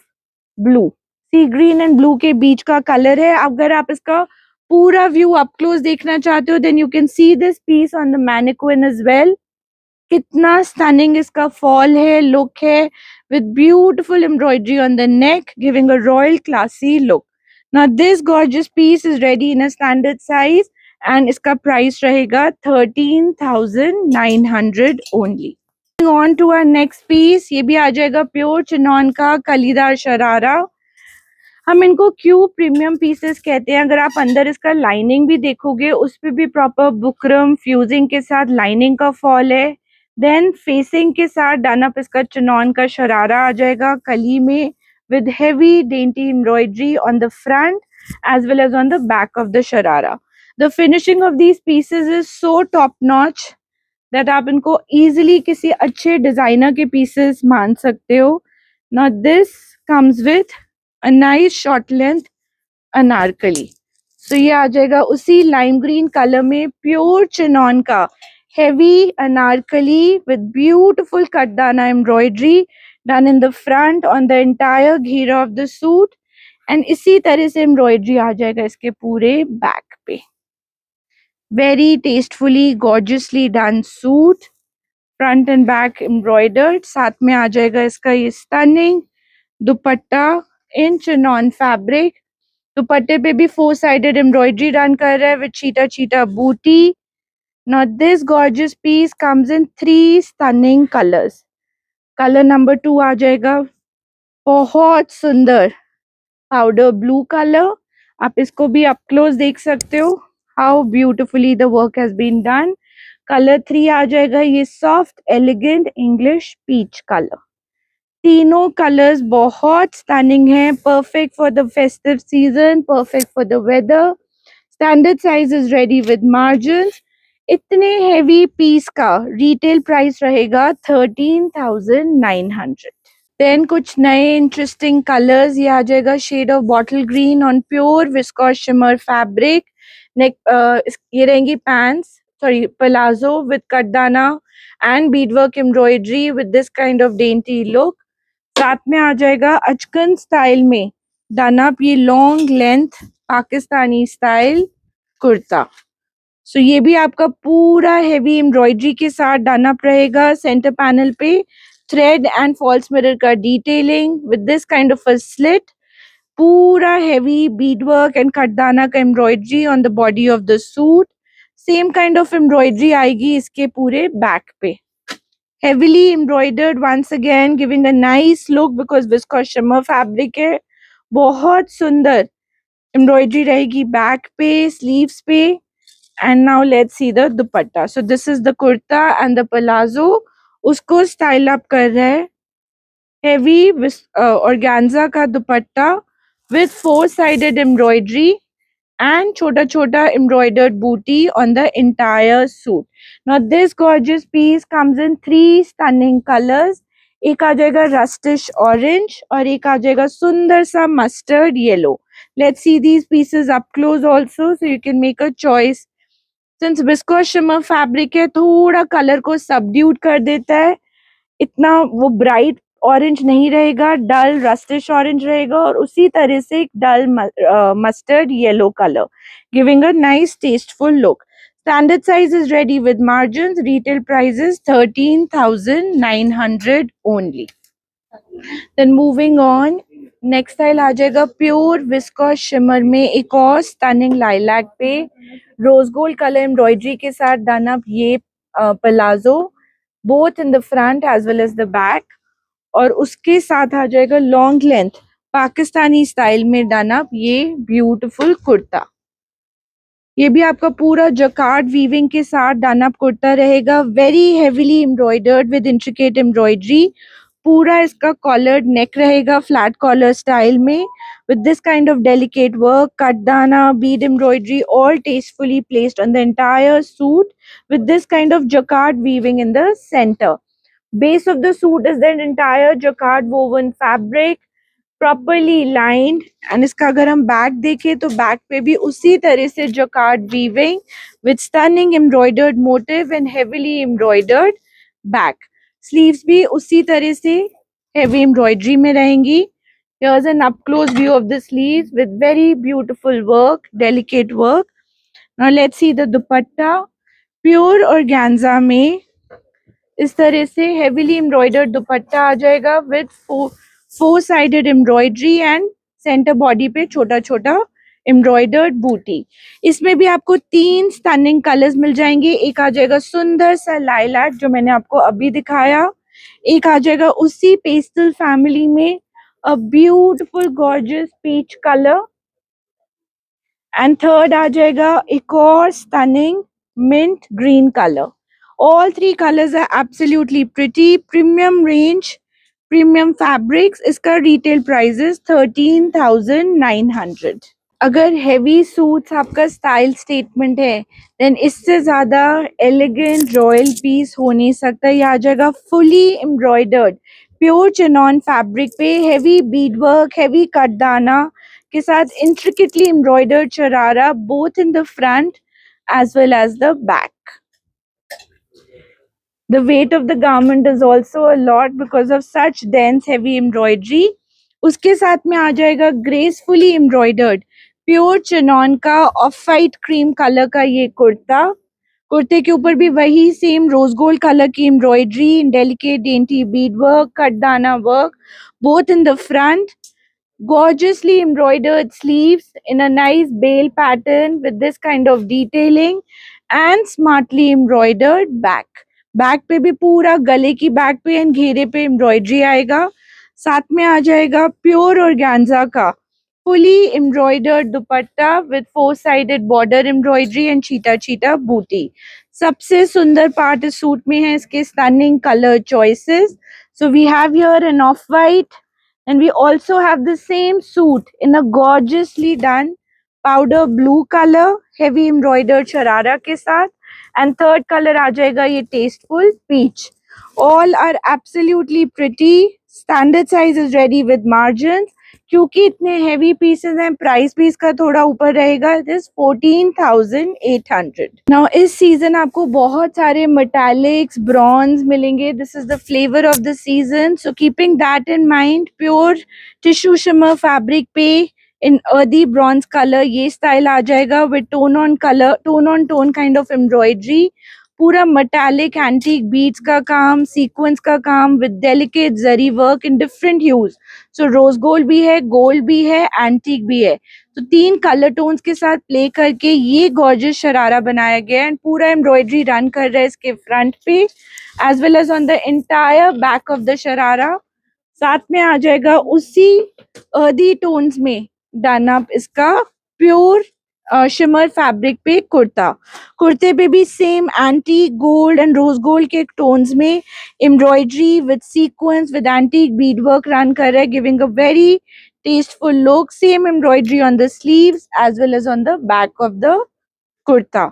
blue. Sea green and blue के बीच का कलर है। अगर आप इसका पूरा व्यू अप क्लोज देखना चाहते हो then you can see this piece on the mannequin as well. कितना स्टनिंग इसका फॉल है, लुक है, with beautiful embroidery on the neck, giving a royal classy look. Now this gorgeous piece is ready in a standard size and इसका price रहेगा 13,900 only. Moving on to our next piece, ये भी आ जाएगा प्योर चिनॉन का कलीदार शरारा। हम इनको क्यों प्रीमियम पीसेस कहते हैं, अगर आप अंदर इसका लाइनिंग भी देखोगे उस पे भी प्रॉपर बुकरम फ्यूजिंग के साथ लाइनिंग का फॉल है। देन फेसिंग के साथ डन अप इसका चिनॉन का शरारा आ जाएगा कली में, with heavy dainty embroidery on the front as well as on the back of the sharara. The finishing of these pieces is so top notch that आप इनको easily किसी अच्छे डिजाइनर के पीसेस मान सकते हो। Now this comes with a nice short length Anarkali. सो ये आ जाएगा उसी लाइम ग्रीन कलर में प्योर चिनॉन का heavy Anarkali with beautiful katdana embroidery done in the front on the entire घेरा ऑफ द सूट, एंड इसी तरह से एम्ब्रॉयडरी आ जाएगा इसके पूरे बैक पे। Very tastefully gorgeously done suit, front and back embroidered. साथ में आ जाएगा इसका ये stunning dupatta in chinon fabric. दुपट्टे पे भी 4 साइडेड एम्ब्रॉयडरी रन कर रहा है विद चीटा चीटा बूटी। Now this gorgeous piece comes in 3 stunning colors. Colour number 2 आ जाएगा बहुत सुंदर पाउडर ब्लू कलर। आप इसको भी अप क्लोज देख सकते हो how beautifully the work has been done. Colour 3 आ जाएगा ये soft elegant English peach colour. तीनों कलर्स बहुत स्टनिंग हैं, perfect for the festive season, perfect for the weather. Standard size is ready with margin. इतने हेवी पीस का रिटेल प्राइस रहेगा 13,900। देन कुछ नए इंटरेस्टिंग कलर्स, ये आ जाएगा shade of bottle green on pure viscose shimmer fabric. Neck ये रहेंगी pants sorry palazzo with katdana and bead work embroidery with this kind of dainty look. साथ में आ जाएगा अचकन स्टाइल में डन अप ये long length Pakistani style kurta. So ये भी आपका पूरा हेवी एम्ब्रॉयडरी के साथ डन अप रहेगा। सेंटर पैनल पे थ्रेड एंड फॉल्स मिरर का detailing with this kind of a slit, पूरा हेवी बीड वर्क एंड कटदाना का embroidery on the body of the suit. Same kind of embroidery आएगी इसके पूरे बैक पे, heavily embroidered once again giving a nice look because viscose shimmer fabric है। बहुत सुंदर एम्ब्रॉयडरी रहेगी बैक पे स्लीव्स पे। and now let's see the dupatta. So this is the kurta and the palazzo, उसको स्टाइल अप कर रहा है हेवी organza का दुपट्टा with 4 sided embroidery and chota chota embroidered booty on the entire suit. Now this gorgeous piece comes in 3 stunning colors. एक आ जाएगा rustish orange और एक आ जाएगा सुंदर सा mustard yellow. Let's see these pieces up close also so you can make a choice. Since viscose shimmer fabric है थोड़ा कलर को सबड्यूट कर देता है, इतना वो ब्राइट ऑरेंज नहीं रहेगा, डल रस्टिश ऑरेंज रहेगा और उसी तरह से एक dull mustard yellow colour giving a nice tasteful look. Standard size is ready with margin, retail price is 13,900 only. Then moving on, next style आ जाएगा प्योर विस्कोस शिमर में एक और स्टनिंग लाइलैक पे रोज गोल्ड कलर एम्ब्रॉयडरी के साथ डन अप ये palazzo both in the front as well as the back, और उसके साथ आ जाएगा लॉन्ग लेंथ पाकिस्तानी स्टाइल में डन अप ये ब्यूटीफुल कुर्ता। ये भी आपका पूरा जकार्ड वीविंग के साथ डन अप कुर्ता रहेगा, very heavily embroidered with intricate embroidery. पूरा इसका कॉलर्ड नेक रहेगा फ्लैट कॉलर स्टाइल में, with this kind of delicate work, kardana, bead embroidery, all tastefully placed on the entire suit with this kind of jacquard weaving in the center. Base of the suit is the entire jacquard woven fabric, properly lined, and इसका अगर हम बैक देखें तो बैक पे भी उसी तरह से jacquard weaving with stunning embroidered motif and heavily embroidered back. Sleeves भी उसी तरह से heavy embroidery में रहेंगी. Here's an up close view of the sleeves with very beautiful work, delicate work. Now let's see the dupatta. Pure organza में इस तरह से heavily embroidered दुपट्टा आ जाएगा with four sided embroidery and center body पे छोटा छोटा embroidered booty. इसमें भी आपको 3 stunning colors मिल जाएंगे. एक आ जाएगा सुंदर सा lilac जो मैंने आपको अभी दिखाया, एक आ जाएगा उसी pastel family में a beautiful gorgeous peach color, and third आ जाएगा एक और stunning mint green color. All three colors are absolutely pretty. Premium range, premium fabrics. इसका retail price is 13,900. अगर heavy suits आपका style statement है, then इससे ज़्यादा elegant royal piece हो नहीं सकता. ये आ जाएगा fully embroidered pure chinon fabric पे heavy beadwork, heavy कटदाना के साथ intricately embroidered sharara both in the front as well as the back. The weight of the garment is also a lot because of such dense heavy embroidery. उसके साथ में आ जाएगा gracefully embroidered प्योर चिनॉन का ऑफ वाइट क्रीम कलर का ये कुर्ता. कुर्ते के ऊपर भी वही सेम रोज गोल्ड कलर की embroidery, delicate dainty bead work, katdana work both in the front. Gorgeously embroidered sleeves in a nice bale pattern with this kind of detailing and smartly embroidered back. Back पे भी पूरा गले की बैक पे एंड घेरे पे एम्ब्रॉयडरी आएगा. साथ में आ जाएगा प्योर ऑर्गेन्जा का fully embroidered dupatta with four sided border embroidery and cheetah cheetah booty. सबसे सुंदर पार्ट इस सूट में है इसके stunning color choices. So we have here an off white, and we also have the same suit in a gorgeously done powder blue color, heavy embroidered sharara के साथ, and third color आ जाएगा ये tasteful peach. All are absolutely pretty. Standard size is ready with margins. क्योंकि इतने heavy pieces हैं, price भी इसका थोड़ा ऊपर रहेगा. It is 14,800. Now इस season आपको बहुत सारे metallics, bronze मिलेंगे. This is the flavor of the season. So keeping that in mind, pure tissue shimmer fabric पे in earthy bronze color ये style आ जाएगा with tone on color, tone on tone kind of embroidery. पूरा metallic antique beads का काम, sequence का काम with delicate zari work in different hues. So rose gold भी है, gold भी है, antique भी है. तो 3 कलर टोन्स के साथ प्ले करके ये गॉर्जियस शरारा बनाया गया एंड पूरा एम्ब्रॉयडरी रन कर रहा है इसके फ्रंट पे as well as on the entire back of the sharara. साथ में आ जाएगा उसी अर्दी टोन्स में डन अप इसका प्योर शिमर फैब्रिक पे कुर्ता. कुर्ते पे भी same antique gold and rose gold के टोन्स में embroidery with sequence with antique bead work run कर रहा है, giving a very tasteful look. Same embroidery on the sleeves as well as on the back of the kurta.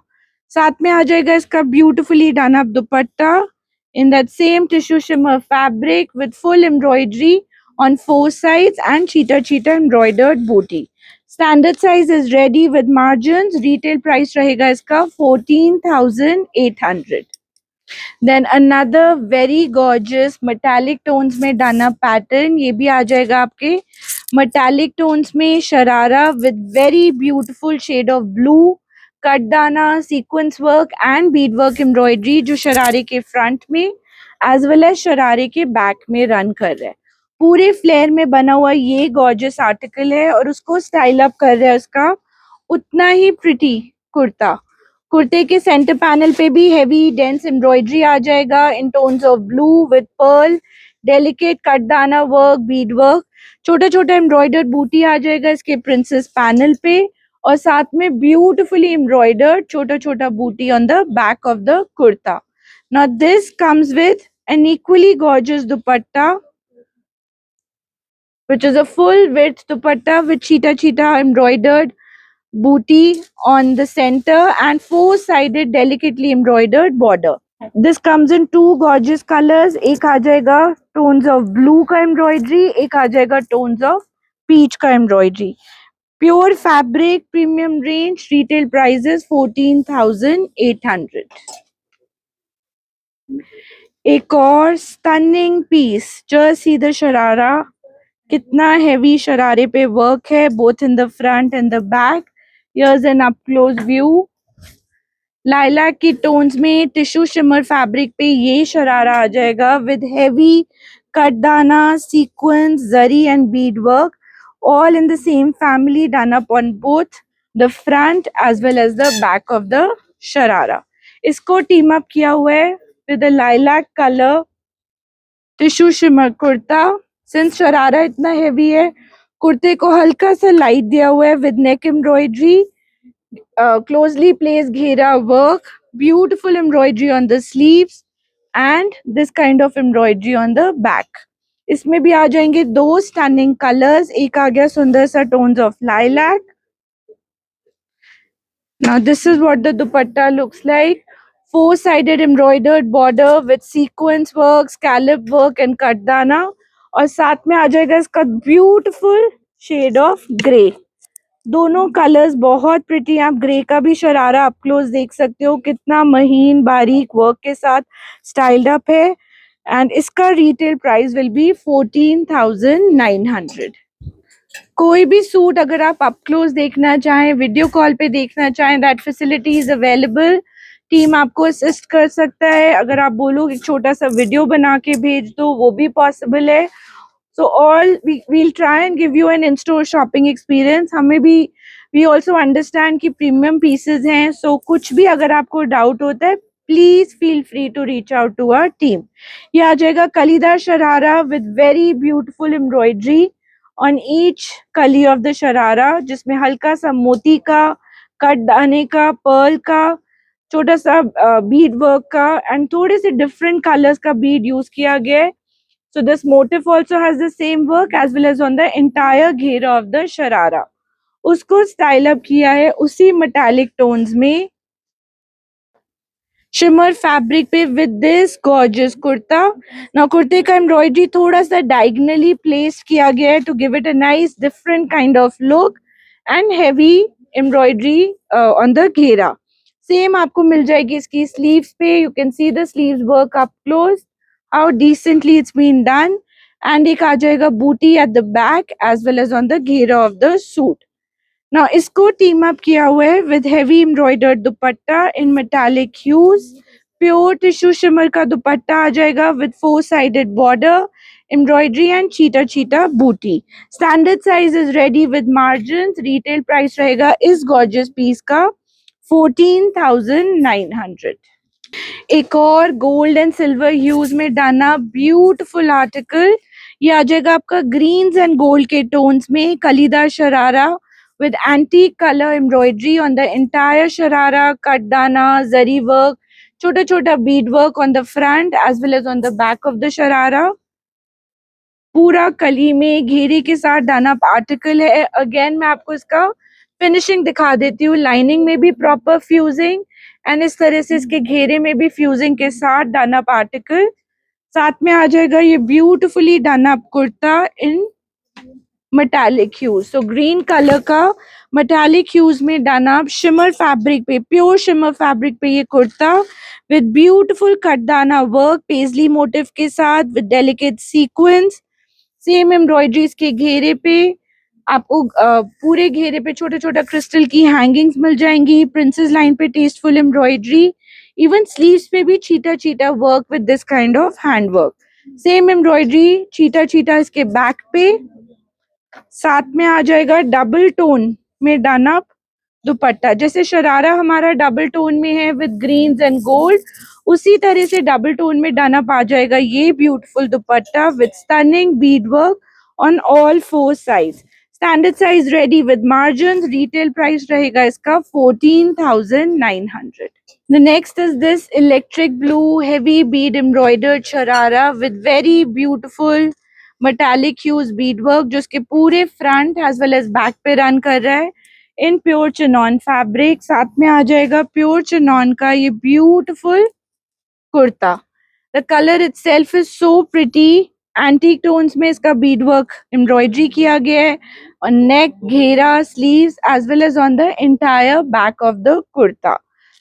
साथ में आ जाएगा इसका beautifully done up dupatta in that same tissue shimmer fabric with full embroidery on 4 sides and cheetah cheetah embroidered booty. Standard size is ready with margins. Retail price रहेगा इसका 14,800. Then another very gorgeous metallic tones में done up pattern. ये भी आ जाएगा आपके metallic tones में sharara with very beautiful shade of blue, कटदाना, sequence work and bead work embroidery जो शरारे के front में as well as शरारे के back में run कर रहा है. पूरे फ्लेयर में बना हुआ ये gorgeous article है और उसको स्टाइल अप कर रहा है उसका उतना ही प्रिटी कुर्ता. कुर्ते के सेंटर पैनल पे भी हेवी डेंस एम्ब्रॉयडरी आ जाएगा in tones of blue with pearl, delicate katdana work, bead work, छोटा छोटा एम्ब्रॉयडर्ड बूटी आ जाएगा इसके प्रिंसेस पैनल पे और साथ में ब्यूटिफुली एम्ब्रॉयडर्ड छोटा छोटा बूटी on the back of the kurta. Now this comes with an equally gorgeous dupatta, which is a full width dupatta with cheetah embroidered booty on the center and four-sided delicately embroidered border. This comes in two gorgeous colors. एक आ जाएगा tones of blue का embroidery, एक आ जाएगा tones of peach का embroidery. Pure fabric, premium range, retail prices 14,800. एक और stunning piece, just see the sharara. कितना heavy शरारे पे work है, both in the front and the back. Here's an up close view. Lilac की टोन्स में टिश्यू शिमर फैब्रिक पे ये शरारा आ जाएगा with heavy katdana sequence zari and bead work all in the same family done up on both the front as well as the back of the sharara. इसको टीम अप किया हुआ है with a lilac color tissue shimmer kurta. Since sharara इतना हेवी है, कुर्ते को हल्का सा लाइट दिया हुआ है with neck embroidery, closely placed ghera work, beautiful embroidery on the sleeves and this kind of embroidery on the back. इसमें भी आ जाएंगे दो स्टनिंग कलर्स. एक आ गया सुंदर सा tones of lilac. Now this is what the dupatta looks like. Four-sided embroidered border with sequence work, scallop work and कटदाना. और साथ में आ जाएगा इसका ब्यूटीफुल शेड ऑफ ग्रे. दोनों कलर्स बहुत प्रिटी. आप ग्रे का भी शरारा अप क्लोज देख सकते हो, कितना महीन बारीक वर्क के साथ स्टाइल्ड अप है. एंड इसका रिटेल प्राइस विल बी 14,900. कोई भी सूट अगर आप अप क्लोज देखना चाहें, वीडियो कॉल पे देखना चाहें, that facility is available. Team आपको असिस्ट कर सकता है. अगर आप बोलो एक छोटा सा वीडियो बना के भेज दो, वो भी पॉसिबल है. So all we'll try and give you an in-store shopping experience. हमें भी we also understand कि premium pieces हैं. So कुछ भी अगर आपको doubt होता है, please feel free to reach out to our team. ये आ जाएगा कलीदार sharara with very beautiful embroidery on each कली of the शरारा, जिसमें हल्का सा मोती का, कट दाने का, पर्ल का, छोटा सा बीड वर्क का एंड थोड़े से डिफरेंट कलर्स का बीड यूज किया गया है. So this motif also has the same work as well as on the entire घेरा of the शरारा. उसको स्टाइल अप किया है उसी metallic tones में शिमर फैब्रिक पे विद दिस गॉर्जियस कुर्ता. ना कुर्ते का एम्ब्रॉयडरी थोड़ा सा डायगनली प्लेस किया गया है to give it a nice different kind of look and heavy embroidery on the ghera. Same आपको मिल जाएगी इसकी स्लीव्स पे. You can see the sleeves work up close, how decently it's been done. And एक आ जाएगा बूटी at the back as well as on the घेरा of the suit. Now इसको team up किया हुआ है with heavy embroidered dupatta in metallic hues. Pure tissue shimmer का दुपट्टा आ जाएगा with four-sided border, embroidery and cheetah booty. Standard size is ready with margins. Retail price रहेगा इस gorgeous piece का 14,900. एक और गोल्ड एंड सिल्वर ह्यूज में डाना ब्यूटीफुल आर्टिकल. ये आ जाएगा आपका ग्रीन्स एंड गोल्ड के टोन्स में कलीदार sharara with antique color embroidery on the entire sharara, katdana, zari work, chota chota bead work on the front as well as on the back of the sharara. पूरा कली में घेरे के साथ डाना आर्टिकल है. अगेन मैं आपको इसका फिनिशिंग दिखा देती हूँ. लाइनिंग में भी प्रॉपर फ्यूजिंग एंड इस तरह से इसके घेरे में भी फ्यूजिंग के साथ डाना आर्टिकल. साथ में आ जाएगा ये beautifully dana kurta in metallic hues. So green colour का मेटालिक ह्यूज में डाना शिमर फैब्रिक पे, प्योर शिमर फैब्रिक पे ये kurta with beautiful katdana work, paisley motif के साथ with delicate sequence. Same embroidery इसके घेरे पे आपको पूरे घेरे पे छोटे छोटे क्रिस्टल की हैंगिंग्स मिल जाएंगी. प्रिंसेस लाइन पे टेस्टफुल एम्ब्रॉयडरी. इवन स्लीव्स पे भी चीटा work with this kind of hand work. Same embroidery चीटा इसके बैक पे. साथ में आ जाएगा डबल टोन में डाना दुपट्टा. जैसे शरारा हमारा डबल टोन में है विद ग्रीन्स एंड गोल्ड, उसी तरह से डबल टोन में डाना आ जाएगा ये beautiful dupatta with stunning Beed work on all four sides. Standard size ready with margin, retail price रहेगा इसका 14,900. The next is this electric blue heavy bead embroidered sharara with very beautiful metallic hues beadwork जो इसके पूरे front as well as back पे रन कर रहा है इन प्योर चिनॉन फैब्रिक. साथ में आ जाएगा प्योर चिनॉन का ये beautiful kurta. The colour itself is so pretty. Antique tones में इसका बीड वर्क एम्ब्रॉयडरी किया गया है और नेक, घेरा, sleeves as well as on the entire back of the kurta.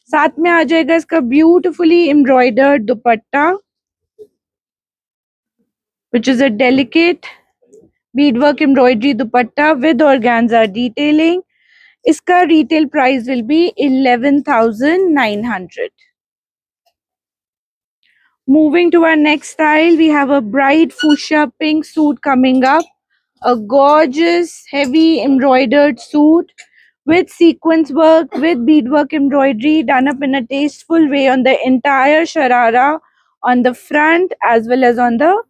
साथ में आ जाएगा इसका beautifully embroidered dupatta which is a delicate beadwork embroidery dupatta with organza detailing. इसका retail price will be 11,900. Moving to our next style, we have a bright fuchsia pink suit coming up. A gorgeous heavy embroidered suit with sequence work, with beadwork embroidery done up in a tasteful way on the entire sharara, on the front as well as on the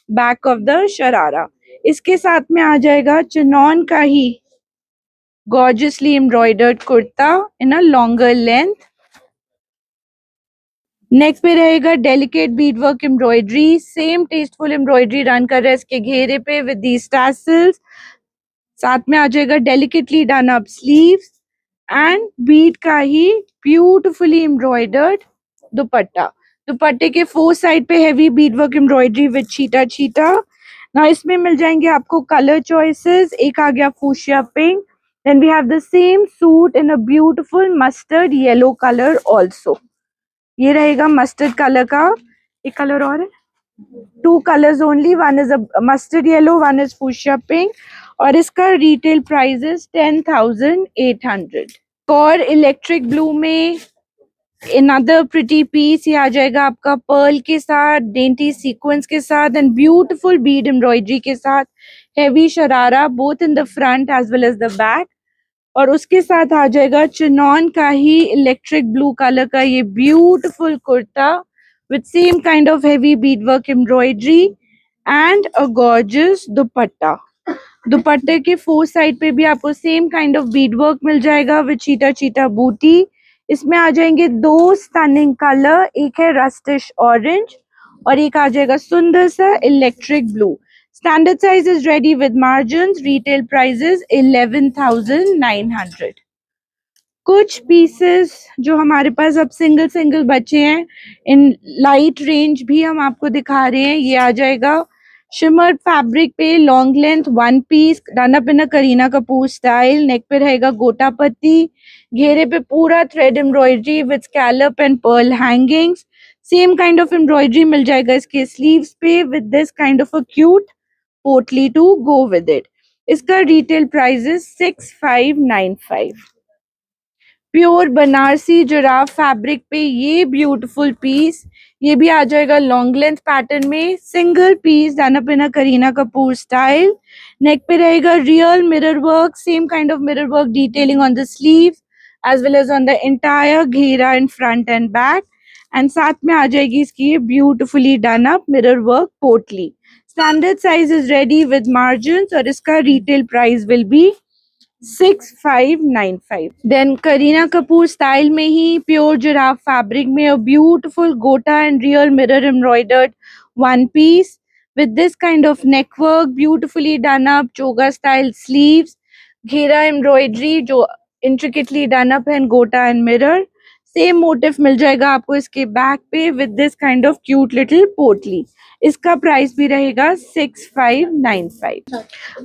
back of the sharara. इसके साथ में आ जाएगा चिनॉन का ही gorgeously embroidered kurta in a longer length. नेक पे रहेगा delicate bead work embroidery, same tasteful embroidery run कर रहा है इसके घेरे पे विद दीज टैसल्स. साथ में आ जाएगा delicately done up sleeves and bead का ही ब्यूटिफुली एम्ब्रॉयडर्ड दुपट्टा. दुपट्टे के फोर साइड पे heavy bead work embroidery with चीटा चीटा. ना इसमें मिल जाएंगे आपको कलर चॉइसेस. एक आ गया fuchsia pink, then we have the same suit in a beautiful mustard yellow colour also. ये रहेगा मस्टर्ड कलर का. एक कलर और है, two colours only, one is a mustard yellow, one is fuchsia pink. और इसका रिटेल प्राइस इज 10,800. और इलेक्ट्रिक ब्लू में another pretty piece, ये आ जाएगा आपका पर्ल के साथ, डेंटी सीक्वेंस के साथ एंड ब्यूटीफुल बीड एम्ब्रॉयडरी के साथ, heavy sharara both in the front as well as the back. और उसके साथ आ जाएगा चिनॉन का ही इलेक्ट्रिक ब्लू कलर का ये beautiful kurta with same kind of heavy bead work embroidery and a gorgeous dupatta. दुपट्टे के फोर साइड पे भी आपको same kind of bead work मिल जाएगा विद चीटा चीटा बूटी. इसमें आ जाएंगे दो स्टनिंग कलर, एक है रस्टिश ऑरेंज और एक आ जाएगा सुंदर सा electric blue. Standard size is ready with margins. Retail price is 11,900. कुछ पीसेस जो हमारे पास अब सिंगल सिंगल बचे हैं इन लाइट रेंज भी हम आपको दिखा रहे हैं. ये आ जाएगा शिमर फैब्रिक पे long length one piece done up in a Kareena Kapoor style. Neck पे रहेगा गोटा पत्ती, घेरे पे पूरा thread embroidery with scallop and pearl hangings. Same kind of embroidery मिल जाएगा इसके स्लीव्स पे with this kind of a cute potli to go with it. इसका retail price is 6,595. Pure Banarasi जुराफ फैब्रिक पे ये ब्यूटीफुल पीस, ये भी आ जाएगा लॉन्ग लेंथ पैटर्न में, single piece done up in a Kareena Kapoor style. Neck पे रहेगा real mirror work, same kind of mirror work detailing on the sleeve as well as on the entire घेरा in front and back. And साथ में आ जाएगी इसकी ये beautifully done up mirror work potli. Standard size is ready with margins और इसका retail price will be 6,595. Then Kareena Kapoor style में ही प्योर जिराफ फैब्रिक में a beautiful gota and real mirror embroidered one piece with this kind of neck work, beautifully done up choga style sleeves, घेरा embroidery जो intricately done up and gota and mirror. Same motif मिल जाएगा आपको इसके बैक पे with this kind of cute little potli. इसका प्राइस भी रहेगा 6,595.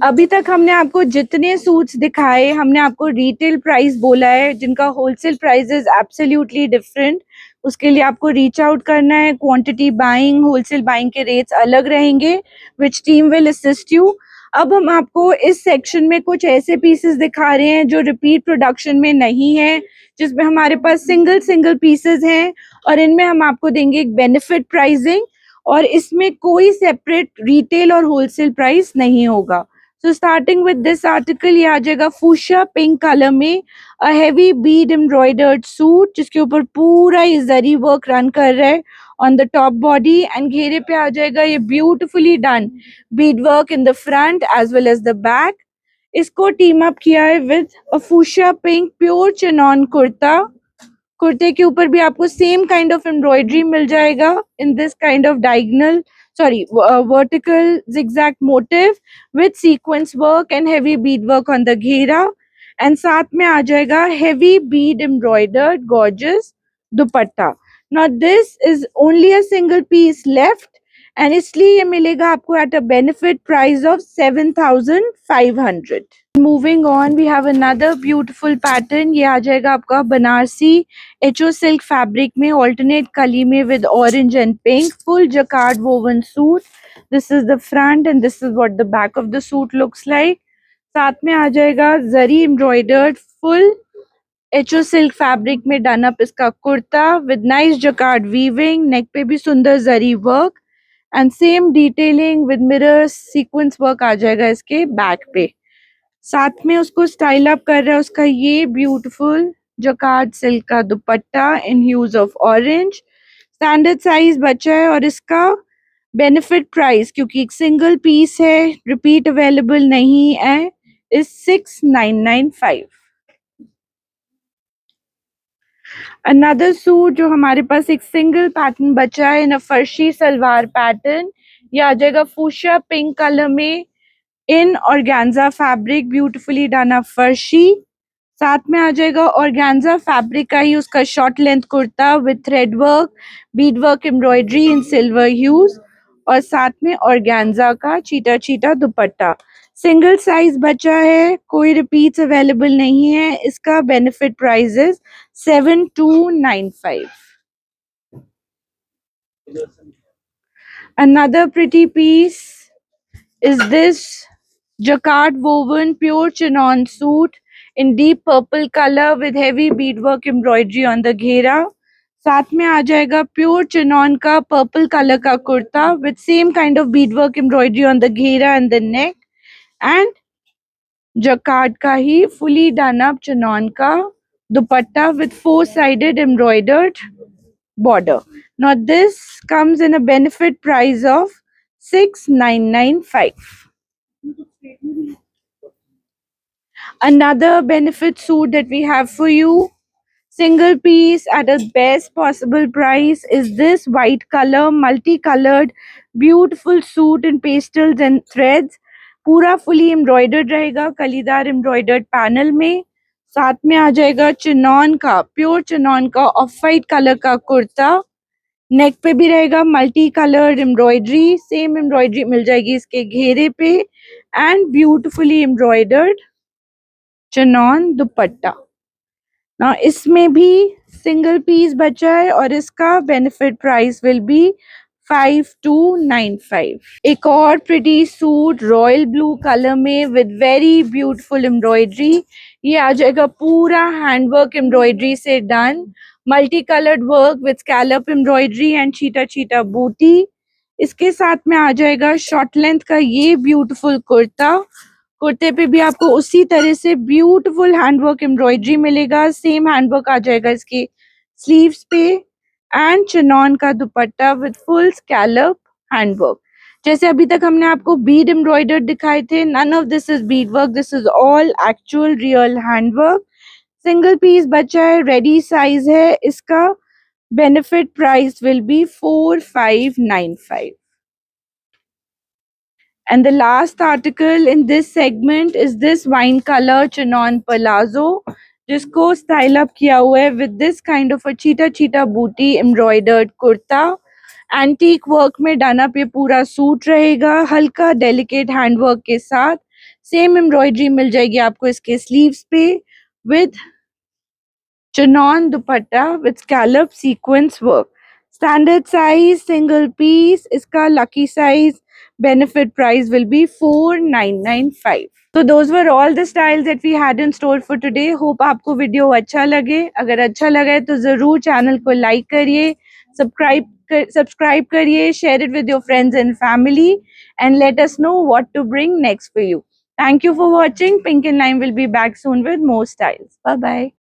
अभी तक हमने आपको जितने सूट्स दिखाए हमने आपको रिटेल प्राइस बोला है, जिनका wholesale price is absolutely different. उसके लिए आपको रीच आउट करना है. क्वांटिटी बाइंग, होलसेल बाइंग के रेट्स अलग रहेंगे which team will assist you. अब हम आपको इस सेक्शन में कुछ ऐसे पीसेस दिखा रहे हैं जो रिपीट प्रोडक्शन में नहीं है, जिसमें हमारे पास सिंगल सिंगल पीसेस हैं और इनमें हम आपको देंगे एक बेनिफिट प्राइसिंग और इसमें कोई सेपरेट रिटेल और होलसेल प्राइस नहीं होगा. So starting with this article, ये आ जाएगा फूशिया पिंक कलर में a heavy Beed embroidered suit जिसके ऊपर पूरा ये जरी वर्क रन कर रहा है on the top body and घेरे पे आ जाएगा ये beautifully done bead work in the front as well as the back. इसको टीम अप किया है with a fuchsia pink pure chinon kurta. कुर्ते के ऊपर भी आपको सेम काइंड ऑफ एम्ब्रॉयडरी मिल जाएगा in this kind of diagonal sorry vertical zigzag motif with sequence work and heavy bead work on the ghera and साथ में आ जाएगा heavy bead embroidered gorgeous dupatta. Now this is only a single piece left and इसलिए ये मिलेगा आपको at a benefit price of 7,500। Moving on we have another beautiful pattern. ये आ जाएगा आपका बनारसी एचओ सिल्क फैब्रिक में ऑल्टरनेट कली में with orange and pink full jacquard woven suit. This is the front and this is what the back of the suit looks like. साथ में आ जाएगा zari embroidered full HO silk fabric में डन अप इसका kurta with nice jacquard weaving, neck पे भी सुंदर zari work and same detailing with mirrors sequence work आ जाएगा इसके बैक पे। साथ में उसको स्टाइल अप कर रहा है उसका ये ब्यूटीफुल जकार्ड सिल्क का दुपट्टा in huge of orange. Standard size बचा है और इसका बेनिफिट प्राइस क्योंकि एक सिंगल पीस है रिपीट अवेलेबल नहीं है इज 6,995। अनदर सूट जो हमारे पास एक सिंगल पैटर्न बचा है इन अ फर्शी सलवार पैटर्न। ये आ जाएगा फूशिया पिंक कलर में in organza fabric beautifully done up farshi. साथ में आ जाएगा ऑर्गेन्जा फैब्रिक का ही उसका short length kurta with thread work bead work embroidery in silver hues और साथ में ऑर्गेन्जा का चीटा चीटा दुपट्टा। सिंगल साइज बचा है, कोई रिपीट्स अवेलेबल नहीं है। इसका benefit price is 7,295। Another pretty piece is this jacquard woven pure chinon suit in deep purple color with heavy beadwork embroidery on the घेरा। साथ में आ जाएगा प्योर चिनॉन का पर्पल कलर का kurta with same kind of bead work embroidery on the घेरा and the neck and jacquard का ही फुली डन अप चिनॉन का dupatta with 4-sided embroidered border. Now this comes in a benefit price of 6,995. Another benefit suit that we have for you, single piece at the best possible price, is this white color multicolored beautiful suit in pastels and threads। पूरा फुली एम्ब्रॉयडर्ड रहेगा कलीदार एम्ब्रॉयडर्ड पैनल में। साथ में आ जाएगा चिनॉन का प्योर चिनॉन का ऑफ वाइट कलर का कुर्ता। नेक पे भी रहेगा multi coloured embroidery, same embroidery मिल जाएगी इसके घेरे पे and beautifully embroidered chinon dupatta. ना इसमें भी सिंगल पीस बचा है और इसका बेनिफिट प्राइस विल बी 5,295। एक और pretty suit royal blue colour में विद वेरी ब्यूटीफुल एम्ब्रॉयडरी। ये आ जाएगा पूरा हैंडवर्क एम्ब्रॉयडरी से done, multi coloured work with scallop embroidery and चीटा चीटा बूटी। इसके साथ में आ जाएगा शॉर्ट लेंथ का ये ब्यूटीफुल कुर्ता। कुर्ते पे भी आपको उसी तरह से ब्यूटीफुल हैंडवर्क एम्ब्रॉयडरी मिलेगा, सेम हैंडवर्क आ जाएगा इसके स्लीव्स पे एंड चिनॉन का dupatta with full scallop handwork. जैसे अभी तक हमने आपको बीड एम्ब्रॉयडर्ड दिखाए थे, none of this is bead work, this is all actual real handwork. Single piece बचा है, रेडी साइज है। इसका benefit price will be 4,595। And the last article in this segment is this wine color chinon palazzo, जिसको स्टाइल अप किया हुआ है with this kind of a चीटा चीटा बूटी embroidered कुर्ता। एंटीक वर्क में डन अप ये पूरा सूट रहेगा, हल्का डेलिकेट हैंडवर्क के साथ। सेम एम्ब्रॉयडरी मिल जाएगी आपको इसके स्लीव्स पे with chinon dupatta with scallop sequence work. Standard size single piece, इसका lucky size benefit price will be 4,995. So those were all the styles that we had in store for today. Hope आपको वीडियो अच्छा लगे। अगर अच्छा लगा है तो जरूर चैनल को लाइक करिए, सब्सक्राइब करिए, share it with your friends and family and let us know what to bring next for you. Thank you for watching. Pink and Lime will be back soon with more styles. Bye bye.